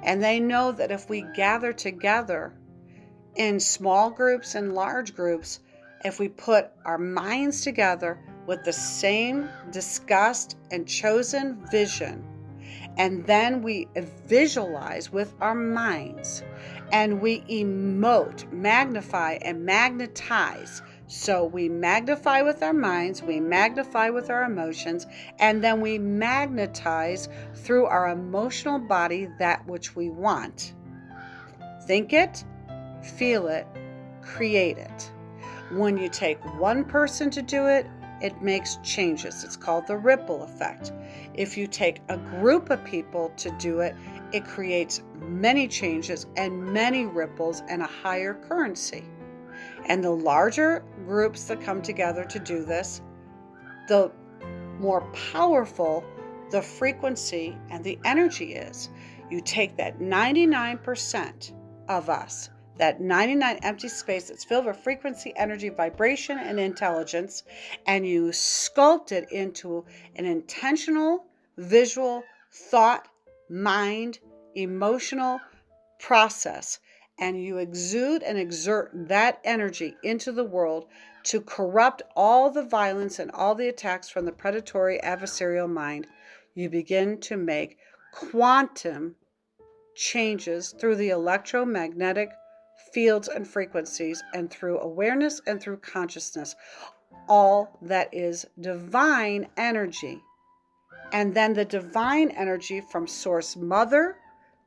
And they know that if we gather together in small groups and large groups, if we put our minds together with the same discussed and chosen vision, and then we visualize with our minds, and we emote, magnify, and magnetize. So we magnify with our minds, we magnify with our emotions, and then we magnetize through our emotional body that which we want. Think it, feel it, create it. When you take one person to do it, it makes changes. It's called the ripple effect. If you take a group of people to do it, it creates many changes and many ripples and a higher currency. And the larger groups that come together to do this, the more powerful the frequency and the energy is. You take that 99% of us, that 99 empty space that's filled with frequency, energy, vibration, and intelligence, and you sculpt it into an intentional, visual, thought, mind, emotional process, and you exude and exert that energy into the world to corrupt all the violence and all the attacks from the predatory adversarial mind. You begin to make quantum changes through the electromagnetic fields and frequencies, and through awareness and through consciousness, all that is divine energy. And then the divine energy from Source Mother,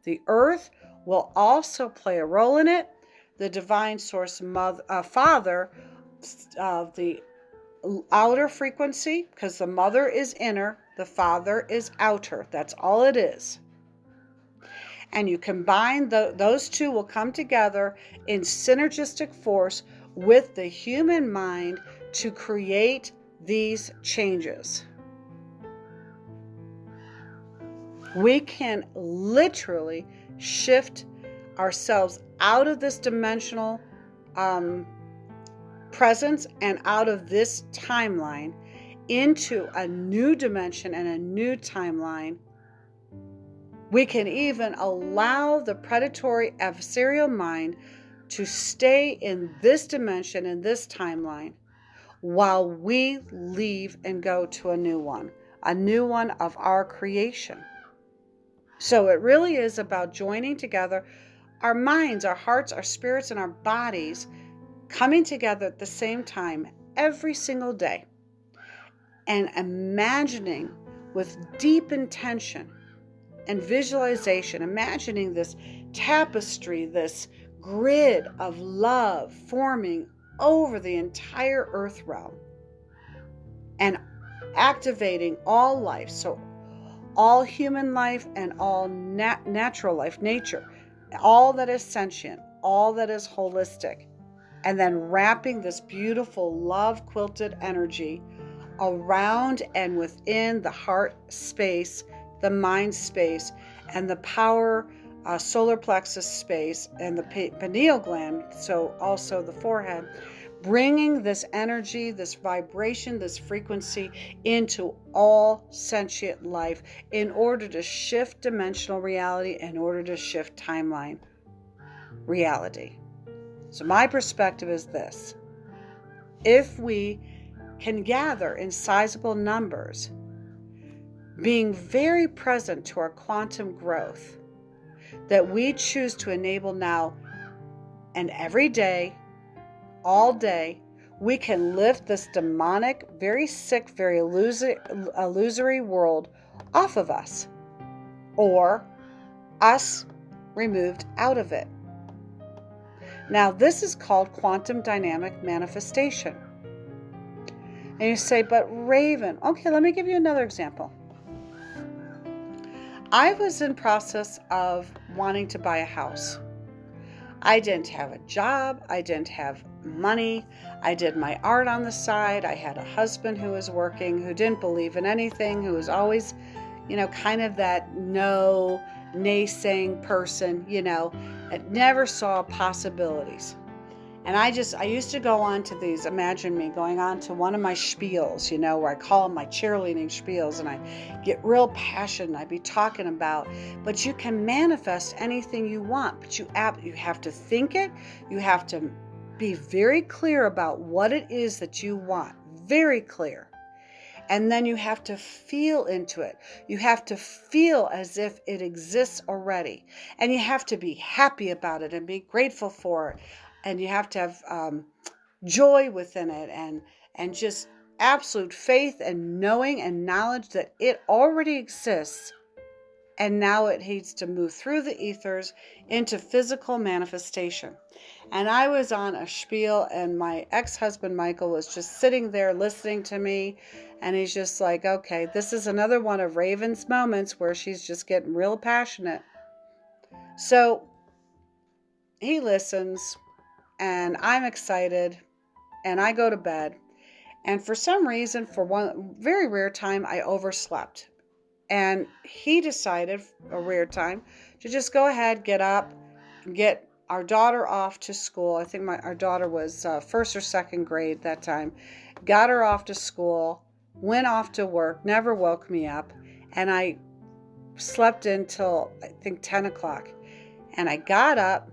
the Earth, will also play a role in it. The divine Source Father of the outer frequency, because the Mother is inner, the Father is outer. That's all it is. And you combine those two will come together in synergistic force with the human mind to create these changes. We can literally shift ourselves out of this dimensional presence and out of this timeline into a new dimension and a new timeline. We can even allow the predatory adversarial mind to stay in this dimension, in this timeline, while we leave and go to a new one of our creation. So it really is about joining together our minds, our hearts, our spirits, and our bodies coming together at the same time every single day and imagining with deep intention and visualization, imagining this tapestry, this grid of love forming over the entire earth realm and activating all life. So all human life and all natural life, nature, all that is sentient, all that is holistic, and then wrapping this beautiful love quilted energy around and within the heart space, the mind space, and the power solar plexus space, and the pineal gland, so also the forehead, bringing this energy, this vibration, this frequency into all sentient life in order to shift dimensional reality, in order to shift timeline reality. So my perspective is this: if we can gather in sizable numbers, being very present to our quantum growth that we choose to enable now and every day, all day, we can lift this demonic, very sick, very illusory world off of us, or us removed out of it. Now, this is called quantum dynamic manifestation. And you say, but Raven, okay, let me give you another example. I was in process of wanting to buy a house. I didn't have a job. I didn't have money. I did my art on the side. I had a husband who was working, who didn't believe in anything, who was always, kind of that naysaying person, that never saw possibilities. And I used to go on to these, imagine me going on to one of my spiels, where I call them my cheerleading spiels, and I get real passionate. I'd be talking about, but you can manifest anything you want, but you have to think it. You have to be very clear about what it is that you want, very clear. And then you have to feel into it. You have to feel as if it exists already. And you have to be happy about it and be grateful for it. And you have to have joy within it, and just absolute faith and knowing and knowledge that it already exists. And now it needs to move through the ethers into physical manifestation. And I was on a spiel, and my ex-husband Michael was just sitting there listening to me. And he's just like, okay, this is another one of Raven's moments where she's just getting real passionate. So he listens. And I'm excited, and I go to bed. And for some reason, for one very rare time, I overslept. And he decided, a rare time, to just go ahead, get up, get our daughter off to school. I think our daughter was first or second grade that time. Got her off to school, went off to work, never woke me up. And I slept until, I think, 10 o'clock. And I got up.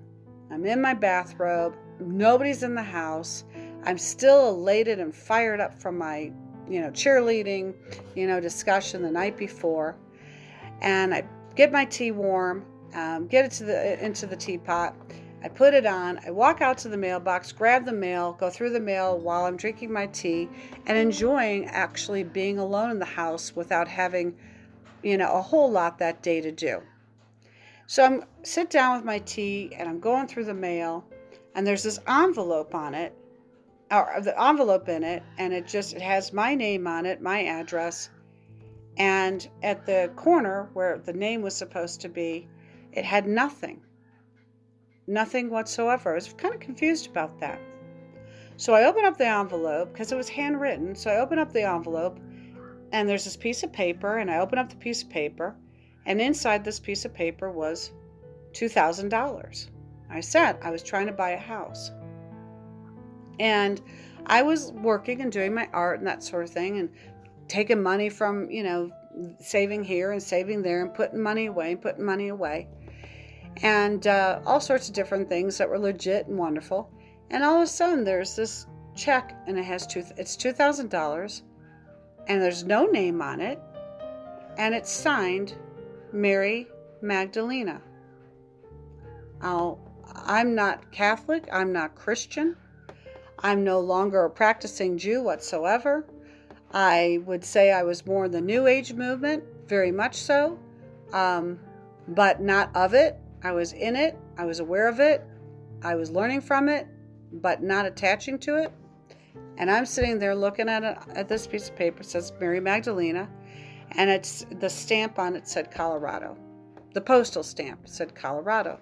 I'm in my bathrobe. Nobody's in the house. I'm still elated and fired up from my, cheerleading, discussion the night before. And I get my tea warm, get it into the teapot. I put it on. I walk out to the mailbox, grab the mail, go through the mail while I'm drinking my tea and enjoying actually being alone in the house without having, a whole lot that day to do. So I sit down with my tea and I'm going through the mail. And there's this envelope on it, or the envelope in it, and it has my name on it, my address. And at the corner where the name was supposed to be, it had nothing whatsoever. I was kind of confused about that. So I open up the envelope because it was handwritten. So I open up the envelope, and there's this piece of paper, and I open up the piece of paper, and inside this piece of paper was $2,000. I said I was trying to buy a house. And I was working and doing my art and that sort of thing, and taking money from, saving here and saving there and putting money away. And all sorts of different things that were legit and wonderful. And all of a sudden there's this check, and it's $2,000, and there's no name on it. And it's signed Mary Magdalena. I'm not Catholic. I'm not Christian. I'm no longer a practicing Jew whatsoever. I would say I was more in the New Age movement, very much so, but not of it. I was in it. I was aware of it. I was learning from it, but not attaching to it. And I'm sitting there looking at this piece of paper. It says Mary Magdalena, and it's the stamp on it said Colorado. The postal stamp said Colorado.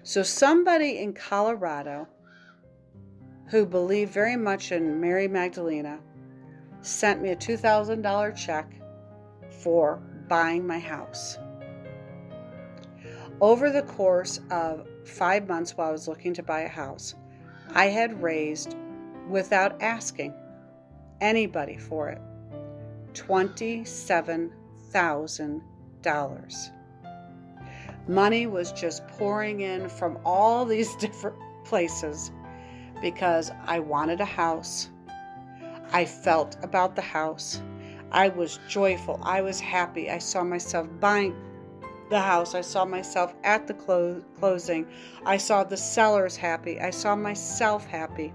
So somebody in Colorado who believed very much in Mary Magdalena sent me a $2,000 check for buying my house. Over the course of 5 months while I was looking to buy a house, I had raised, without asking anybody for it, $27,000. Money was just pouring in from all these different places because I wanted a house. I felt about the house. I was joyful. I was happy. I saw myself buying the house. I saw myself at the closing. I saw the sellers happy. I saw myself happy.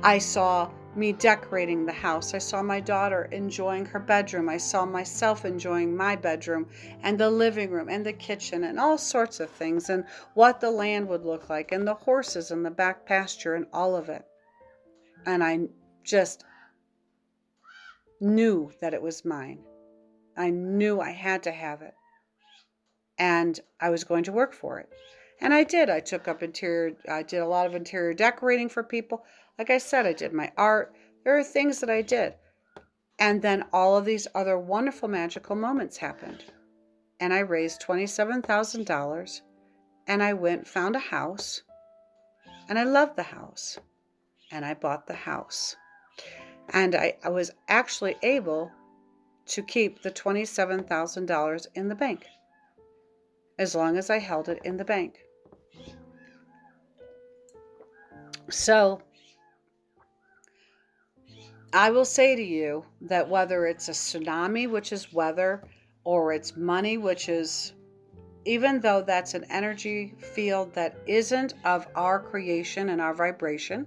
I saw me decorating the house. I saw my daughter enjoying her bedroom. I saw myself enjoying my bedroom and the living room and the kitchen and all sorts of things, and what the land would look like and the horses and the back pasture and all of it. And I just knew that it was mine. I knew I had to have it. And I was going to work for it. And I did. I did a lot of interior decorating for people. Like I said, I did my art. There are things that I did. And then all of these other wonderful magical moments happened. And I raised $27,000. And I found a house. And I loved the house. And I bought the house. And I was actually able to keep the $27,000 in the bank, as long as I held it in the bank. So I will say to you that whether it's a tsunami, which is weather, or it's money, which is, even though that's an energy field that isn't of our creation and our vibration,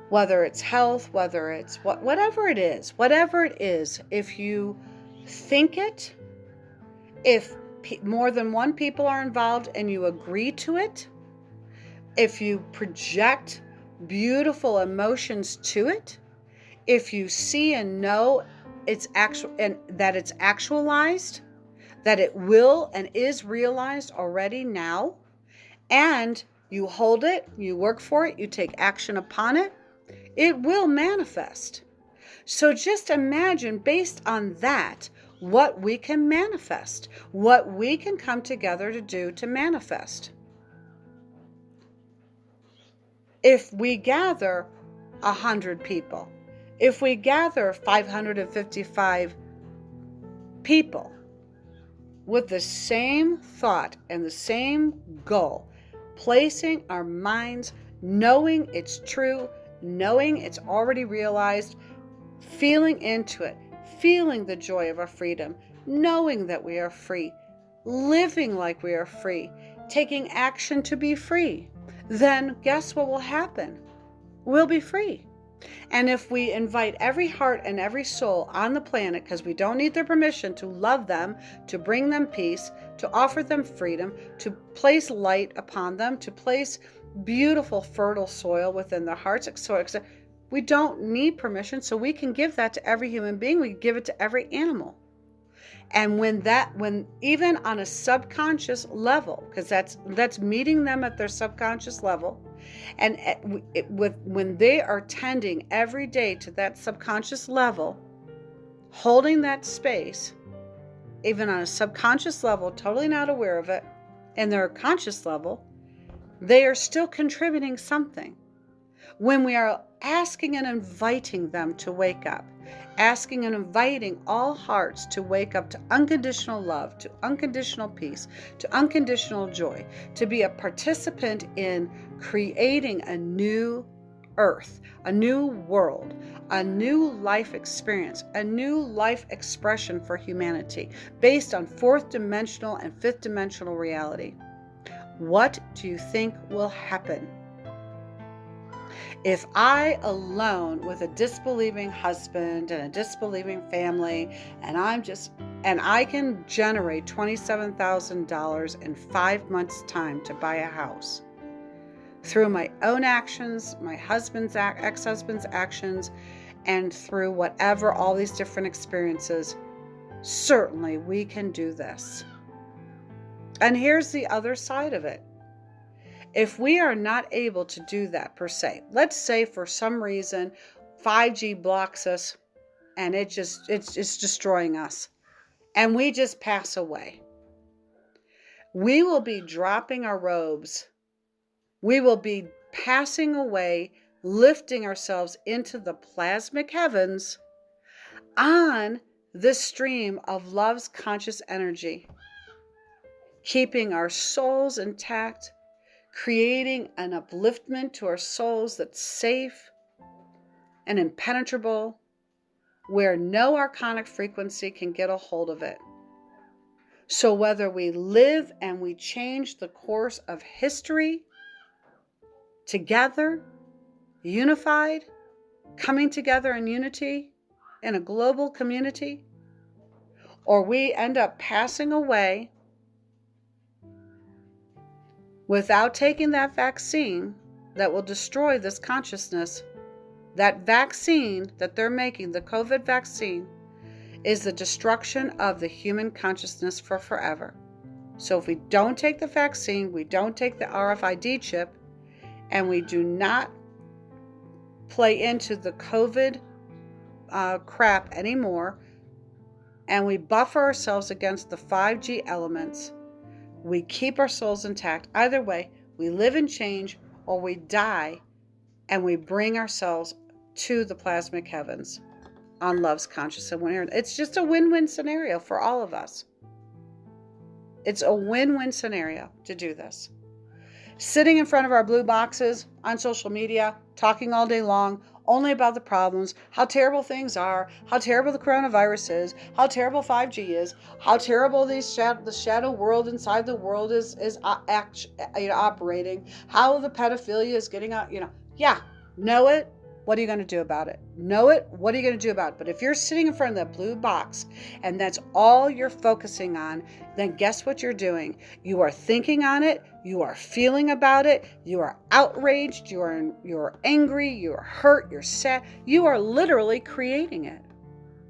whether it's health, whether it's whatever it is, if you think it, if more than one people are involved and you agree to it, if you project beautiful emotions to it, if you see and know it's actual and that it's actualized, that it will and is realized already now, and you hold it, you work for it, you take action upon it, it will manifest. So just imagine, based on that, what we can manifest, what we can come together to do to manifest. If we gather 100 people, if we gather 555 people with the same thought and the same goal, placing our minds, knowing it's true, knowing it's already realized, feeling into it, feeling the joy of our freedom, knowing that we are free, living like we are free, taking action to be free, then guess what will happen? We'll be free. And if we invite every heart and every soul on the planet, because we don't need their permission, to love them, to bring them peace, to offer them freedom, to place light upon them, to place beautiful fertile soil within their hearts, we don't need permission, so we can give that to every human being. We can give it to every animal. And when even on a subconscious level, because that's meeting them at their subconscious level, and when they are tending every day to that subconscious level, holding that space, even on a subconscious level, totally not aware of it, and their conscious level, they are still contributing something. When we are asking and inviting them to wake up, asking and inviting all hearts to wake up to unconditional love, to unconditional peace, to unconditional joy, to be a participant in creating a new earth, a new world, a new life experience, a new life expression for humanity based on fourth dimensional and fifth dimensional reality. What do you think will happen? If I alone with a disbelieving husband and a disbelieving family, and I can generate $27,000 in 5 months' time to buy a house through my own actions, my husband's ex-husband's actions, and through whatever, all these different experiences, certainly we can do this. And here's the other side of it. If we are not able to do that per se, let's say for some reason 5G blocks us and it's destroying us and we just pass away, we will be dropping our robes. We will be passing away, lifting ourselves into the plasmic heavens on this stream of love's conscious energy, keeping our souls intact, creating an upliftment to our souls that's safe and impenetrable, where no archonic frequency can get a hold of it. So whether we live and we change the course of history together, unified, coming together in unity in a global community, or we end up passing away without taking that vaccine that will destroy this consciousness, that vaccine that they're making, the COVID vaccine, is the destruction of the human consciousness for forever. So if we don't take the vaccine, we don't take the RFID chip, and we do not play into the COVID crap anymore, and we buffer ourselves against the 5G elements, we keep our souls intact. Either way, we live and change, or we die and we bring ourselves to the plasmic heavens on love's conscious awareness. It's just a win-win scenario for all of us. It's a win-win scenario to do this. Sitting in front of our blue boxes on social media, talking all day long, only about the problems, how terrible things are, how terrible the coronavirus is, how terrible 5G is, how terrible the shadow world inside the world is operating, how the pedophilia is getting out, know it. What are you going to do about it? Know it. What are you going to do about it? But if you're sitting in front of that blue box and that's all you're focusing on, then guess what you're doing? You are thinking on it. You are feeling about it. You are outraged. You're angry. You're hurt. You're sad. You are literally creating it.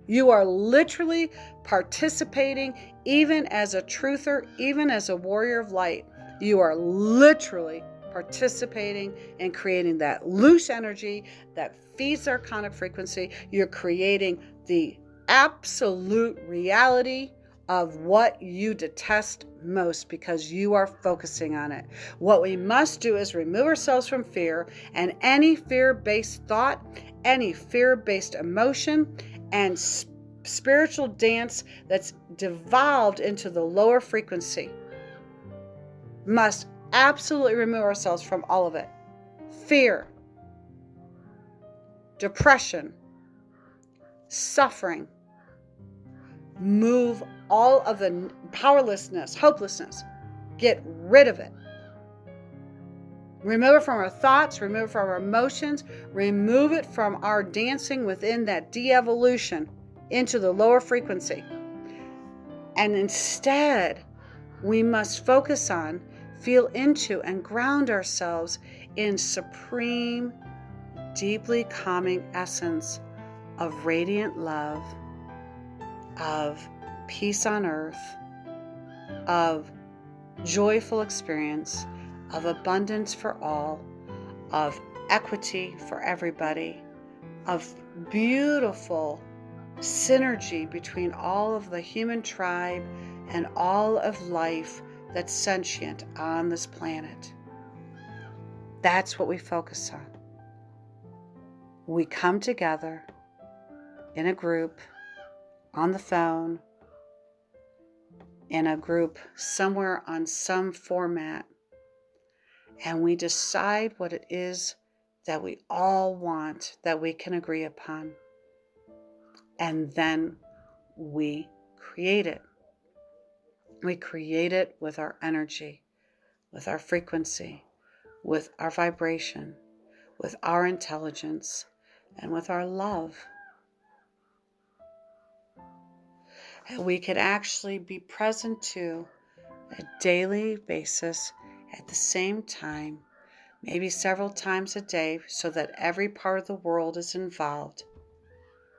You are literally participating, even as a truther, even as a warrior of light. You are literally participating in creating that loose energy that feeds our archonic frequency. You're creating the absolute reality of what you detest most because you are focusing on it. What we must do is remove ourselves from fear and any fear-based thought, any fear-based emotion, and spiritual dance that's devolved into the lower frequency. Must absolutely remove ourselves from all of it. Fear, depression, suffering. Move all of the powerlessness, hopelessness. Get rid of it. Remove it from our thoughts, remove it from our emotions, remove it from our dancing within that de-evolution into the lower frequency. And instead, we must focus on, feel into, and ground ourselves in supreme, deeply calming essence of radiant love, of peace on earth, of joyful experience, of abundance for all, of equity for everybody, of beautiful synergy between all of the human tribe and all of life that's sentient on this planet. That's what we focus on. We come together in a group, on the phone, in a group somewhere on some format, and we decide what it is that we all want, that we can agree upon. And then we create it. We create it with our energy, with our frequency, with our vibration, with our intelligence, and with our love. And we can actually be present to a daily basis at the same time, maybe several times a day, so that every part of the world is involved,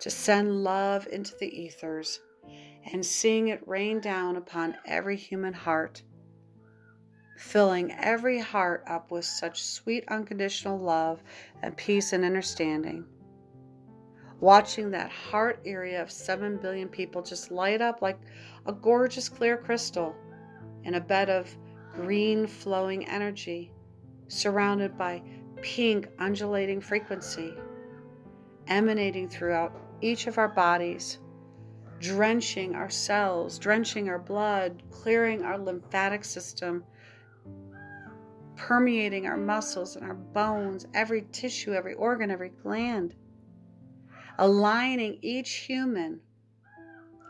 to send love into the ethers and seeing it rain down upon every human heart, filling every heart up with such sweet unconditional love and peace and understanding. Watching that heart area of 7 billion people just light up like a gorgeous clear crystal in a bed of green flowing energy, surrounded by pink undulating frequency, emanating throughout each of our bodies, drenching our cells, drenching our blood, clearing our lymphatic system, permeating our muscles and our bones, every tissue, every organ, every gland, aligning each human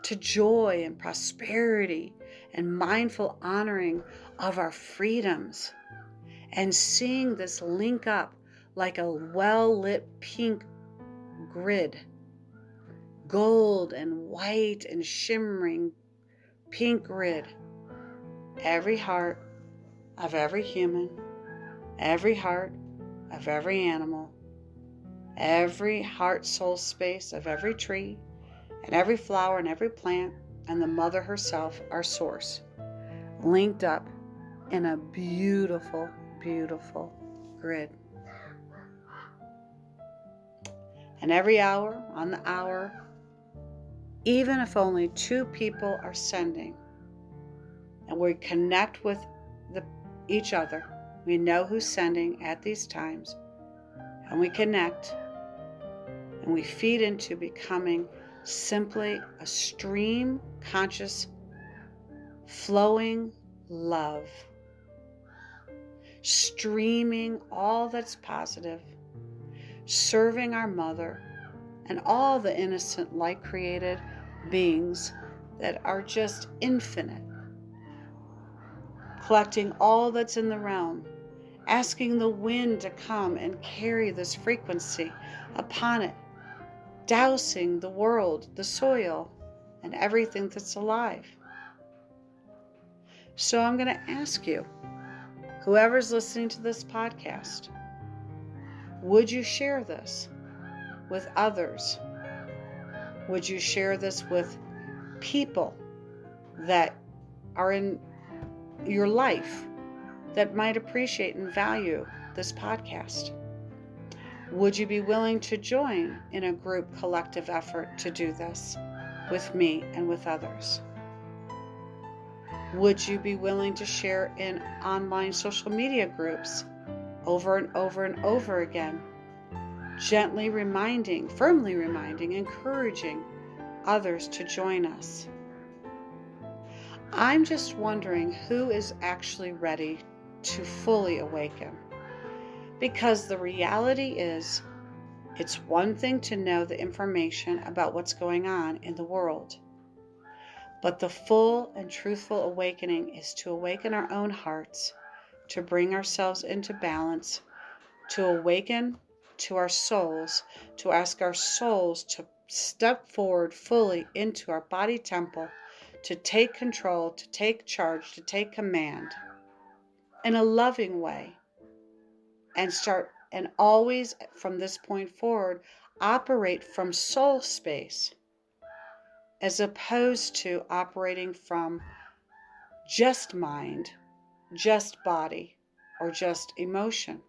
to joy and prosperity and mindful honoring of our freedoms, and seeing this link up like a well-lit pink grid, gold and white and shimmering pink grid. Every heart of every human, every heart of every animal, every heart soul space of every tree and every flower and every plant, and the mother herself, our source, linked up in a beautiful, beautiful grid. And every hour on the hour, even if only 2 people are sending, and we connect with each other, we know who's sending at these times, and we connect, and we feed into becoming simply a stream conscious, flowing love, streaming all that's positive, serving our mother and all the innocent light created beings that are just infinite, collecting all that's in the realm, asking the wind to come and carry this frequency upon it, dousing the world, the soil, and everything that's alive. So I'm going to ask you, whoever's listening to this podcast, would you share this with others? Would you share this with people that are in your life that might appreciate and value this podcast? Would you be willing to join in a group collective effort to do this with me and with others? Would you be willing to share in online social media groups over and over and over again, gently reminding, firmly reminding, encouraging others to join us? I'm just wondering who is actually ready to fully awaken. Because the reality is, it's one thing to know the information about what's going on in the world. But the full and truthful awakening is to awaken our own hearts, to bring ourselves into balance, to awaken to our souls, to ask our souls to step forward fully into our body temple, to take control, to take charge, to take command in a loving way, and always from this point forward operate from soul space, as opposed to operating from just mind, just body, or just emotion.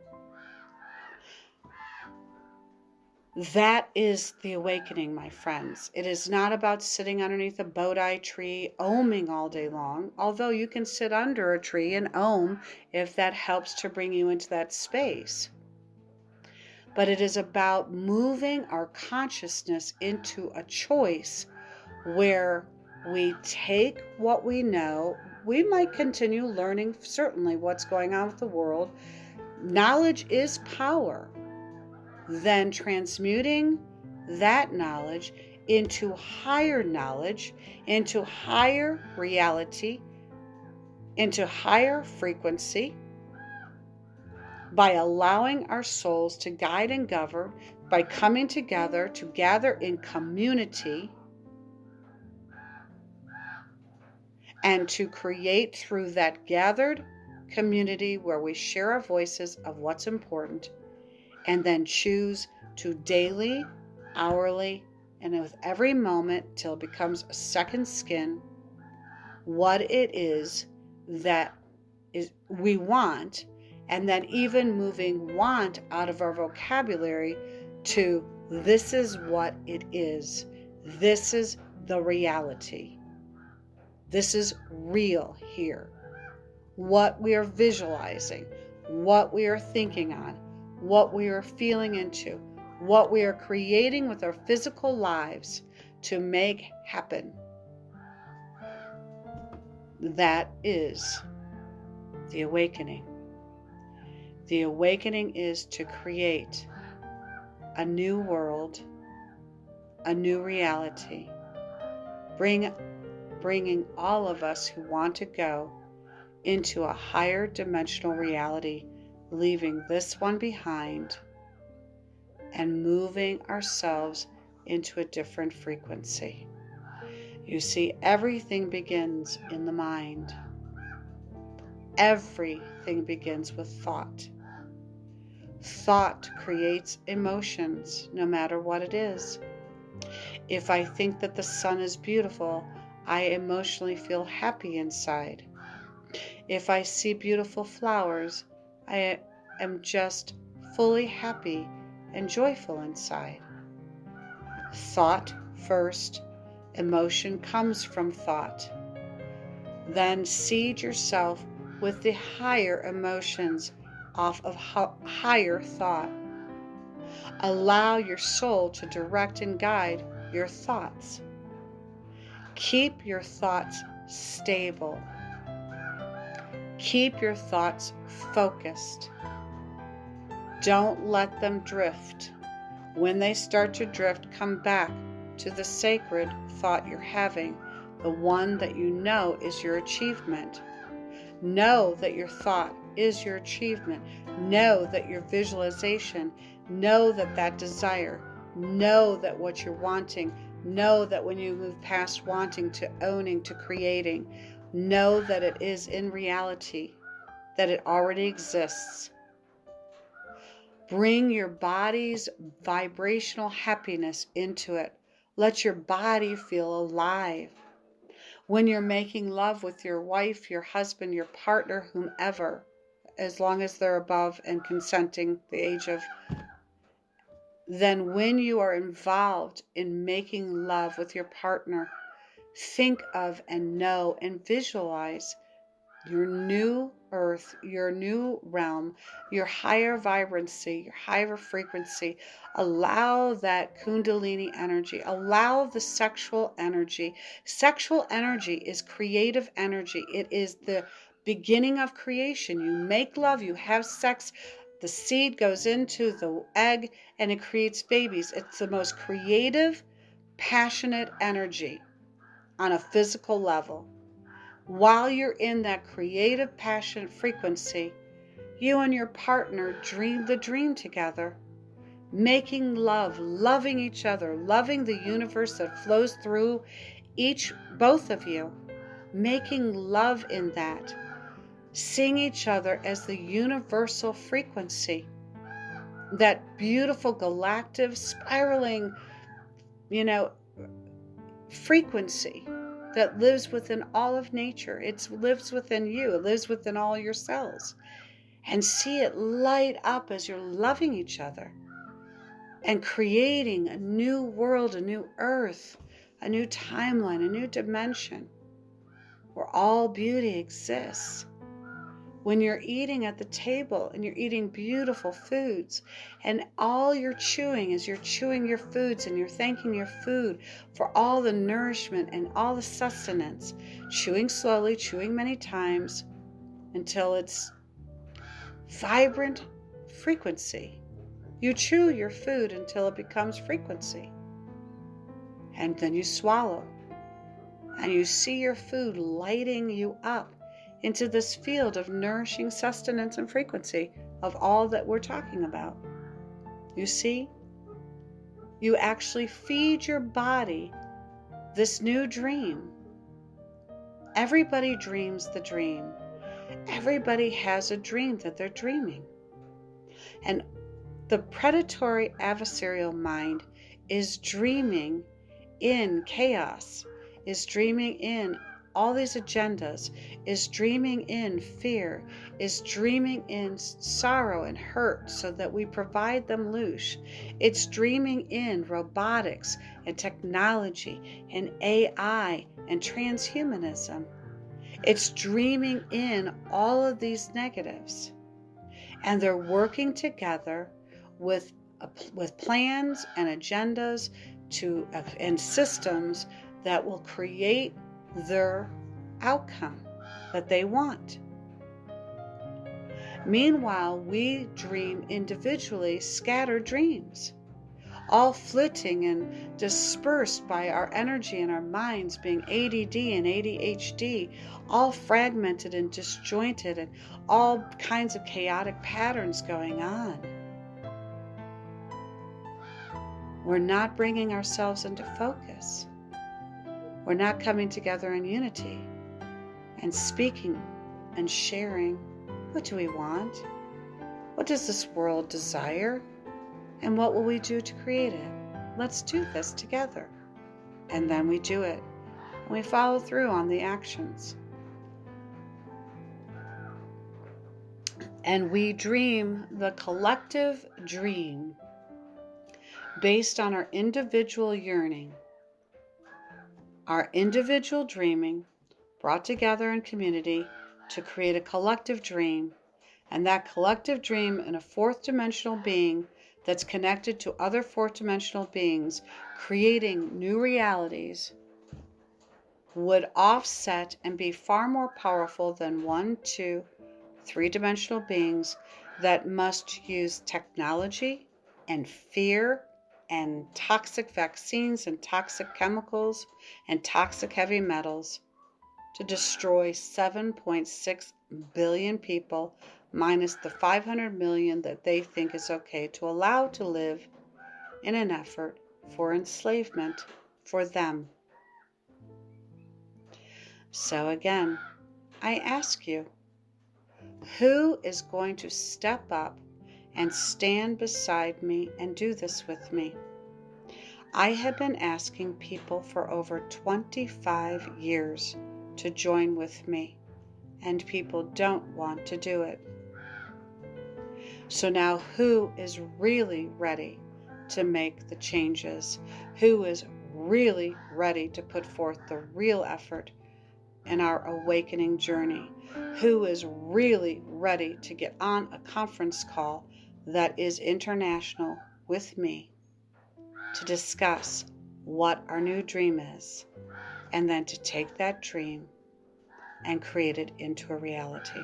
That is the awakening, my friends. It is not about sitting underneath a Bodhi tree oming all day long, although you can sit under a tree and om if that helps to bring you into that space. But it is about moving our consciousness into a choice where we take what we know. We might continue learning, certainly, what's going on with the world. Knowledge is power. Then transmuting that knowledge into higher knowledge, into higher reality, into higher frequency, by allowing our souls to guide and govern, by coming together to gather in community and to create through that gathered community where we share our voices of what's important, and then choose to daily, hourly, and with every moment till it becomes a second skin, what it is that is we want, and then even moving want out of our vocabulary to this is what it is. This is the reality. This is real here. What we are visualizing, what we are thinking on, what we are feeling into, what we are creating with our physical lives to make happen. That is the awakening. The awakening is to create a new world, a new reality, bringing all of us who want to go into a higher dimensional reality, leaving this one behind and moving ourselves into a different frequency. You see, everything begins in the mind. Everything begins with thought. Thought creates emotions, no matter what it is. If I think that the sun is beautiful, I emotionally feel happy inside. If I see beautiful flowers, I am just fully happy and joyful inside. Thought first, emotion comes from thought. Then seed yourself with the higher emotions off of higher thought. Allow your soul to direct and guide your thoughts. Keep your thoughts stable. Keep your thoughts focused. Don't let them drift. When they start to drift, come back to the sacred thought you're having, the one that you know is your achievement. Know that your thought is your achievement. Know that your visualization, know that that desire, know that what you're wanting, know that when you move past wanting to owning to creating, know that it is in reality, that it already exists. Bring your body's vibrational happiness into it. Let your body feel alive. When you're making love with your wife, your husband, your partner, whomever, as long as they're above and consenting the age of, then when you are involved in making love with your partner, think of and know and visualize your new earth, your new realm, your higher vibrancy, your higher frequency. Allow that kundalini energy, allow the sexual energy. Sexual energy is creative energy. It is the beginning of creation. You make love, you have sex, the seed goes into the egg and it creates babies. It's the most creative, passionate energy on a physical level. While you're in that creative, passionate frequency, you and your partner dream the dream together, making love, loving each other, loving the universe that flows through both of you, making love in that, seeing each other as the universal frequency, that beautiful galactic spiraling, frequency that lives within all of nature. It lives within you. It lives within all your cells. And see it light up as you're loving each other and creating a new world, a new earth, a new timeline, a new dimension where all beauty exists. When you're eating at the table and you're eating beautiful foods and all you're chewing is you're chewing your foods and you're thanking your food for all the nourishment and all the sustenance, chewing slowly, chewing many times until it's vibrant frequency. You chew your food until it becomes frequency. And then you swallow and you see your food lighting you up into this field of nourishing sustenance and frequency of all that we're talking about. You see, you actually feed your body this new dream. Everybody dreams the dream. Everybody has a dream that they're dreaming. And the predatory adversarial mind is dreaming in chaos, is dreaming in all these agendas, is dreaming in fear, is dreaming in sorrow and hurt so that we provide them loosh. It's dreaming in robotics and technology and AI and transhumanism. It's dreaming in all of these negatives. And they're working together with plans and agendas and systems that will create their outcome that they want. Meanwhile, we dream individually scattered dreams, all flitting and dispersed by our energy and our minds being ADD and ADHD, all fragmented and disjointed and all kinds of chaotic patterns going on. We're not bringing ourselves into focus. We're not coming together in unity and speaking and sharing. What do we want? What does this world desire? And what will we do to create it? Let's do this together. And then we do it. And we follow through on the actions. And we dream the collective dream based on our individual yearning. Our individual dreaming brought together in community to create a collective dream. And that collective dream in a fourth dimensional being that's connected to other fourth dimensional beings, creating new realities, would offset and be far more powerful than 1, 2, 3-dimensional beings that must use technology and fear and toxic vaccines and toxic chemicals and toxic heavy metals to destroy 7.6 billion people, minus the 500 million that they think is okay to allow to live in an effort for enslavement for them. So again, I ask you, who is going to step up and stand beside me and do this with me? I have been asking people for over 25 years to join with me, and people don't want to do it. So now who is really ready to make the changes? Who is really ready to put forth the real effort in our awakening journey? Who is really ready to get on a conference call that is international with me to discuss what our new dream is, and then to take that dream and create it into a reality?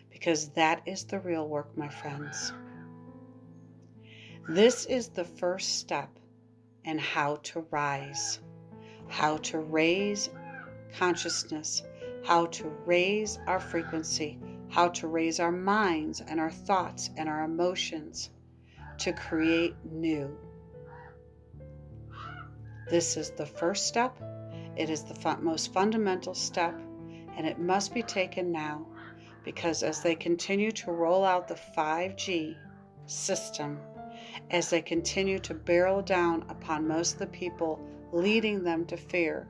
Because that is the real work, my friends. This is the first step in how to rise, how to raise consciousness, how to raise our frequency, how to raise our minds and our thoughts and our emotions to create new. This is the first step. It is the most fundamental step, and it must be taken now, because as they continue to roll out the 5G system, as they continue to barrel down upon most of the people, leading them to fear,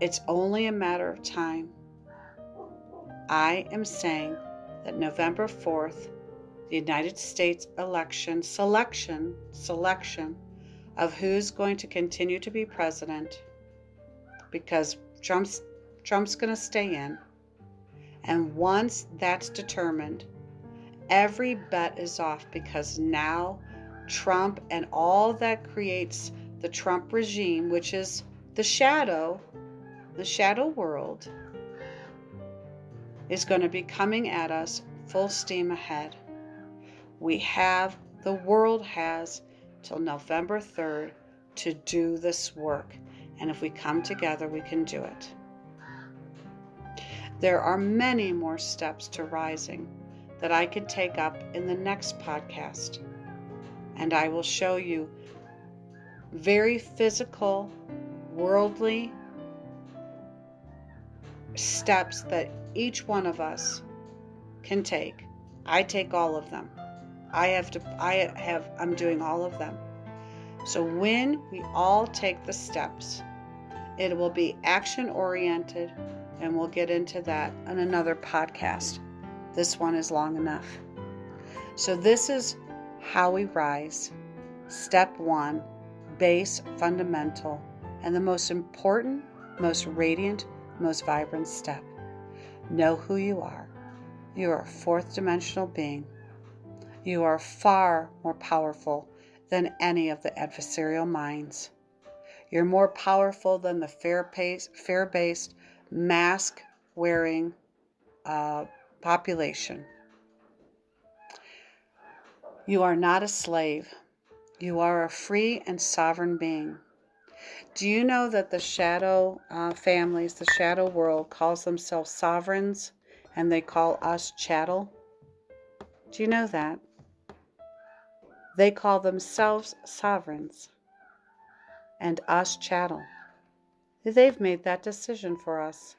it's only a matter of time. I am saying that November 4th, the United States election selection of who's going to continue to be president, because Trump's going to stay in. And once that's determined, every bet is off, because now Trump and all that creates the Trump regime, which is the shadow world, is going to be coming at us full steam ahead. The world has till November 3rd to do this work. And if we come together, we can do it. There are many more steps to rising that I could take up in the next podcast. And I will show you very physical, worldly steps that each one of us can take. I take all of them. I'm doing all of them. So when we all take the steps, it will be action oriented, and we'll get into that on another podcast. This one is long enough. So this is how we rise. Step 1, base, fundamental, and the most important, most radiant, most vibrant step. Know who you are. You are a fourth dimensional being. You are far more powerful than any of the adversarial minds. You're more powerful than the fear-based, mask-wearing population. You are not a slave. You are a free and sovereign being. Do you know that the shadow families, the shadow world, calls themselves sovereigns, and they call us chattel? Do you know that? They call themselves sovereigns and us chattel. They've made that decision for us.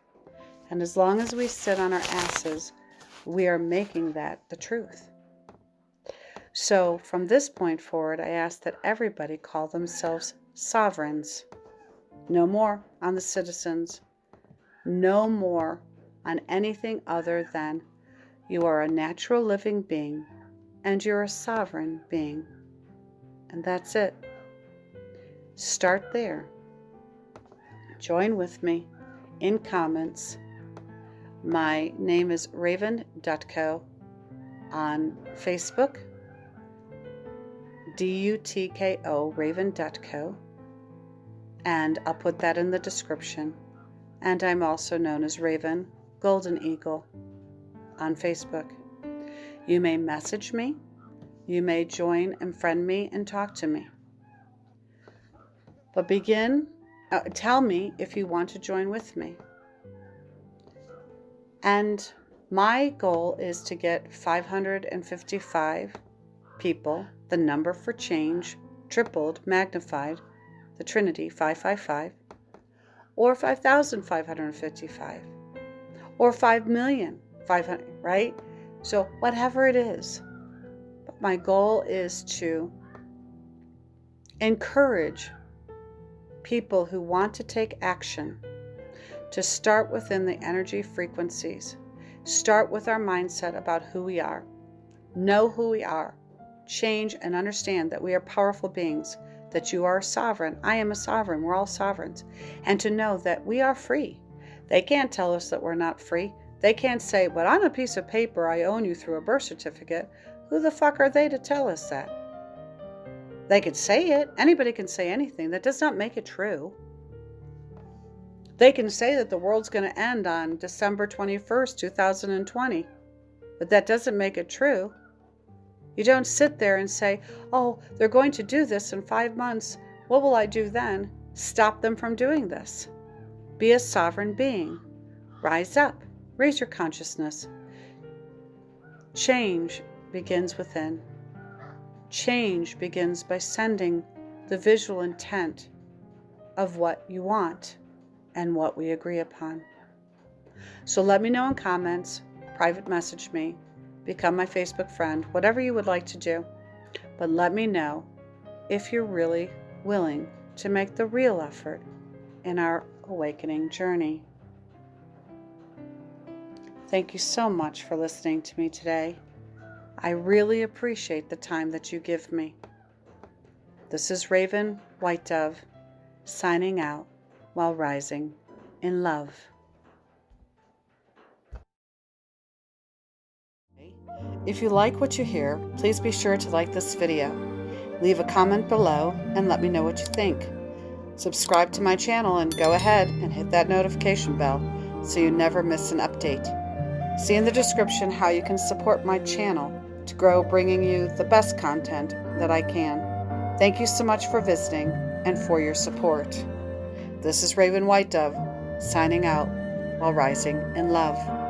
And as long as we sit on our asses, we are making that the truth. So from this point forward, I ask that everybody call themselves sovereigns. No more on the citizens. No more on anything other than you are a natural living being and you're a sovereign being. And that's it. Start there. Join with me in comments. My name is Raven.co on Facebook. DUTKO, Raven.co. And I'll put that in the description. And I'm also known as Raven Golden Eagle on Facebook. You may message me. You may join and friend me and talk to me. But tell me if you want to join with me. And my goal is to get 555 people, the number for change, tripled, magnified, the Trinity, 555, or 5,555, or 5,500,000, right? So whatever it is. But my goal is to encourage people who want to take action to start within the energy frequencies. Start with our mindset about who we are. Know who we are. Change and understand that we are powerful beings, that you are a sovereign. I am a sovereign. We're all sovereigns. And to know that we are free. They can't tell us that we're not free. They can't say, but on a piece of paper I own you through a birth certificate. Who the fuck are they to tell us that? They could say it. Anybody can say anything. That does not make it true. They can say that the world's going to end on December 21st, 2020. But that doesn't make it true. You don't sit there and say, oh, they're going to do this in 5 months. What will I do then? Stop them from doing this. Be a sovereign being. Rise up. Raise your consciousness. Change begins within. Change begins by sending the visual intent of what you want and what we agree upon. So let me know in comments, private message me, become my Facebook friend, whatever you would like to do. But let me know if you're really willing to make the real effort in our awakening journey. Thank you so much for listening to me today. I really appreciate the time that you give me. This is Raven White Dove, signing out while rising in love. If you like what you hear, please be sure to like this video. Leave a comment below and let me know what you think. Subscribe to my channel and go ahead and hit that notification bell so you never miss an update. See in the description how you can support my channel to grow, bringing you the best content that I can. Thank you so much for visiting and for your support. This is Raven White Dove, signing out. while rising in love.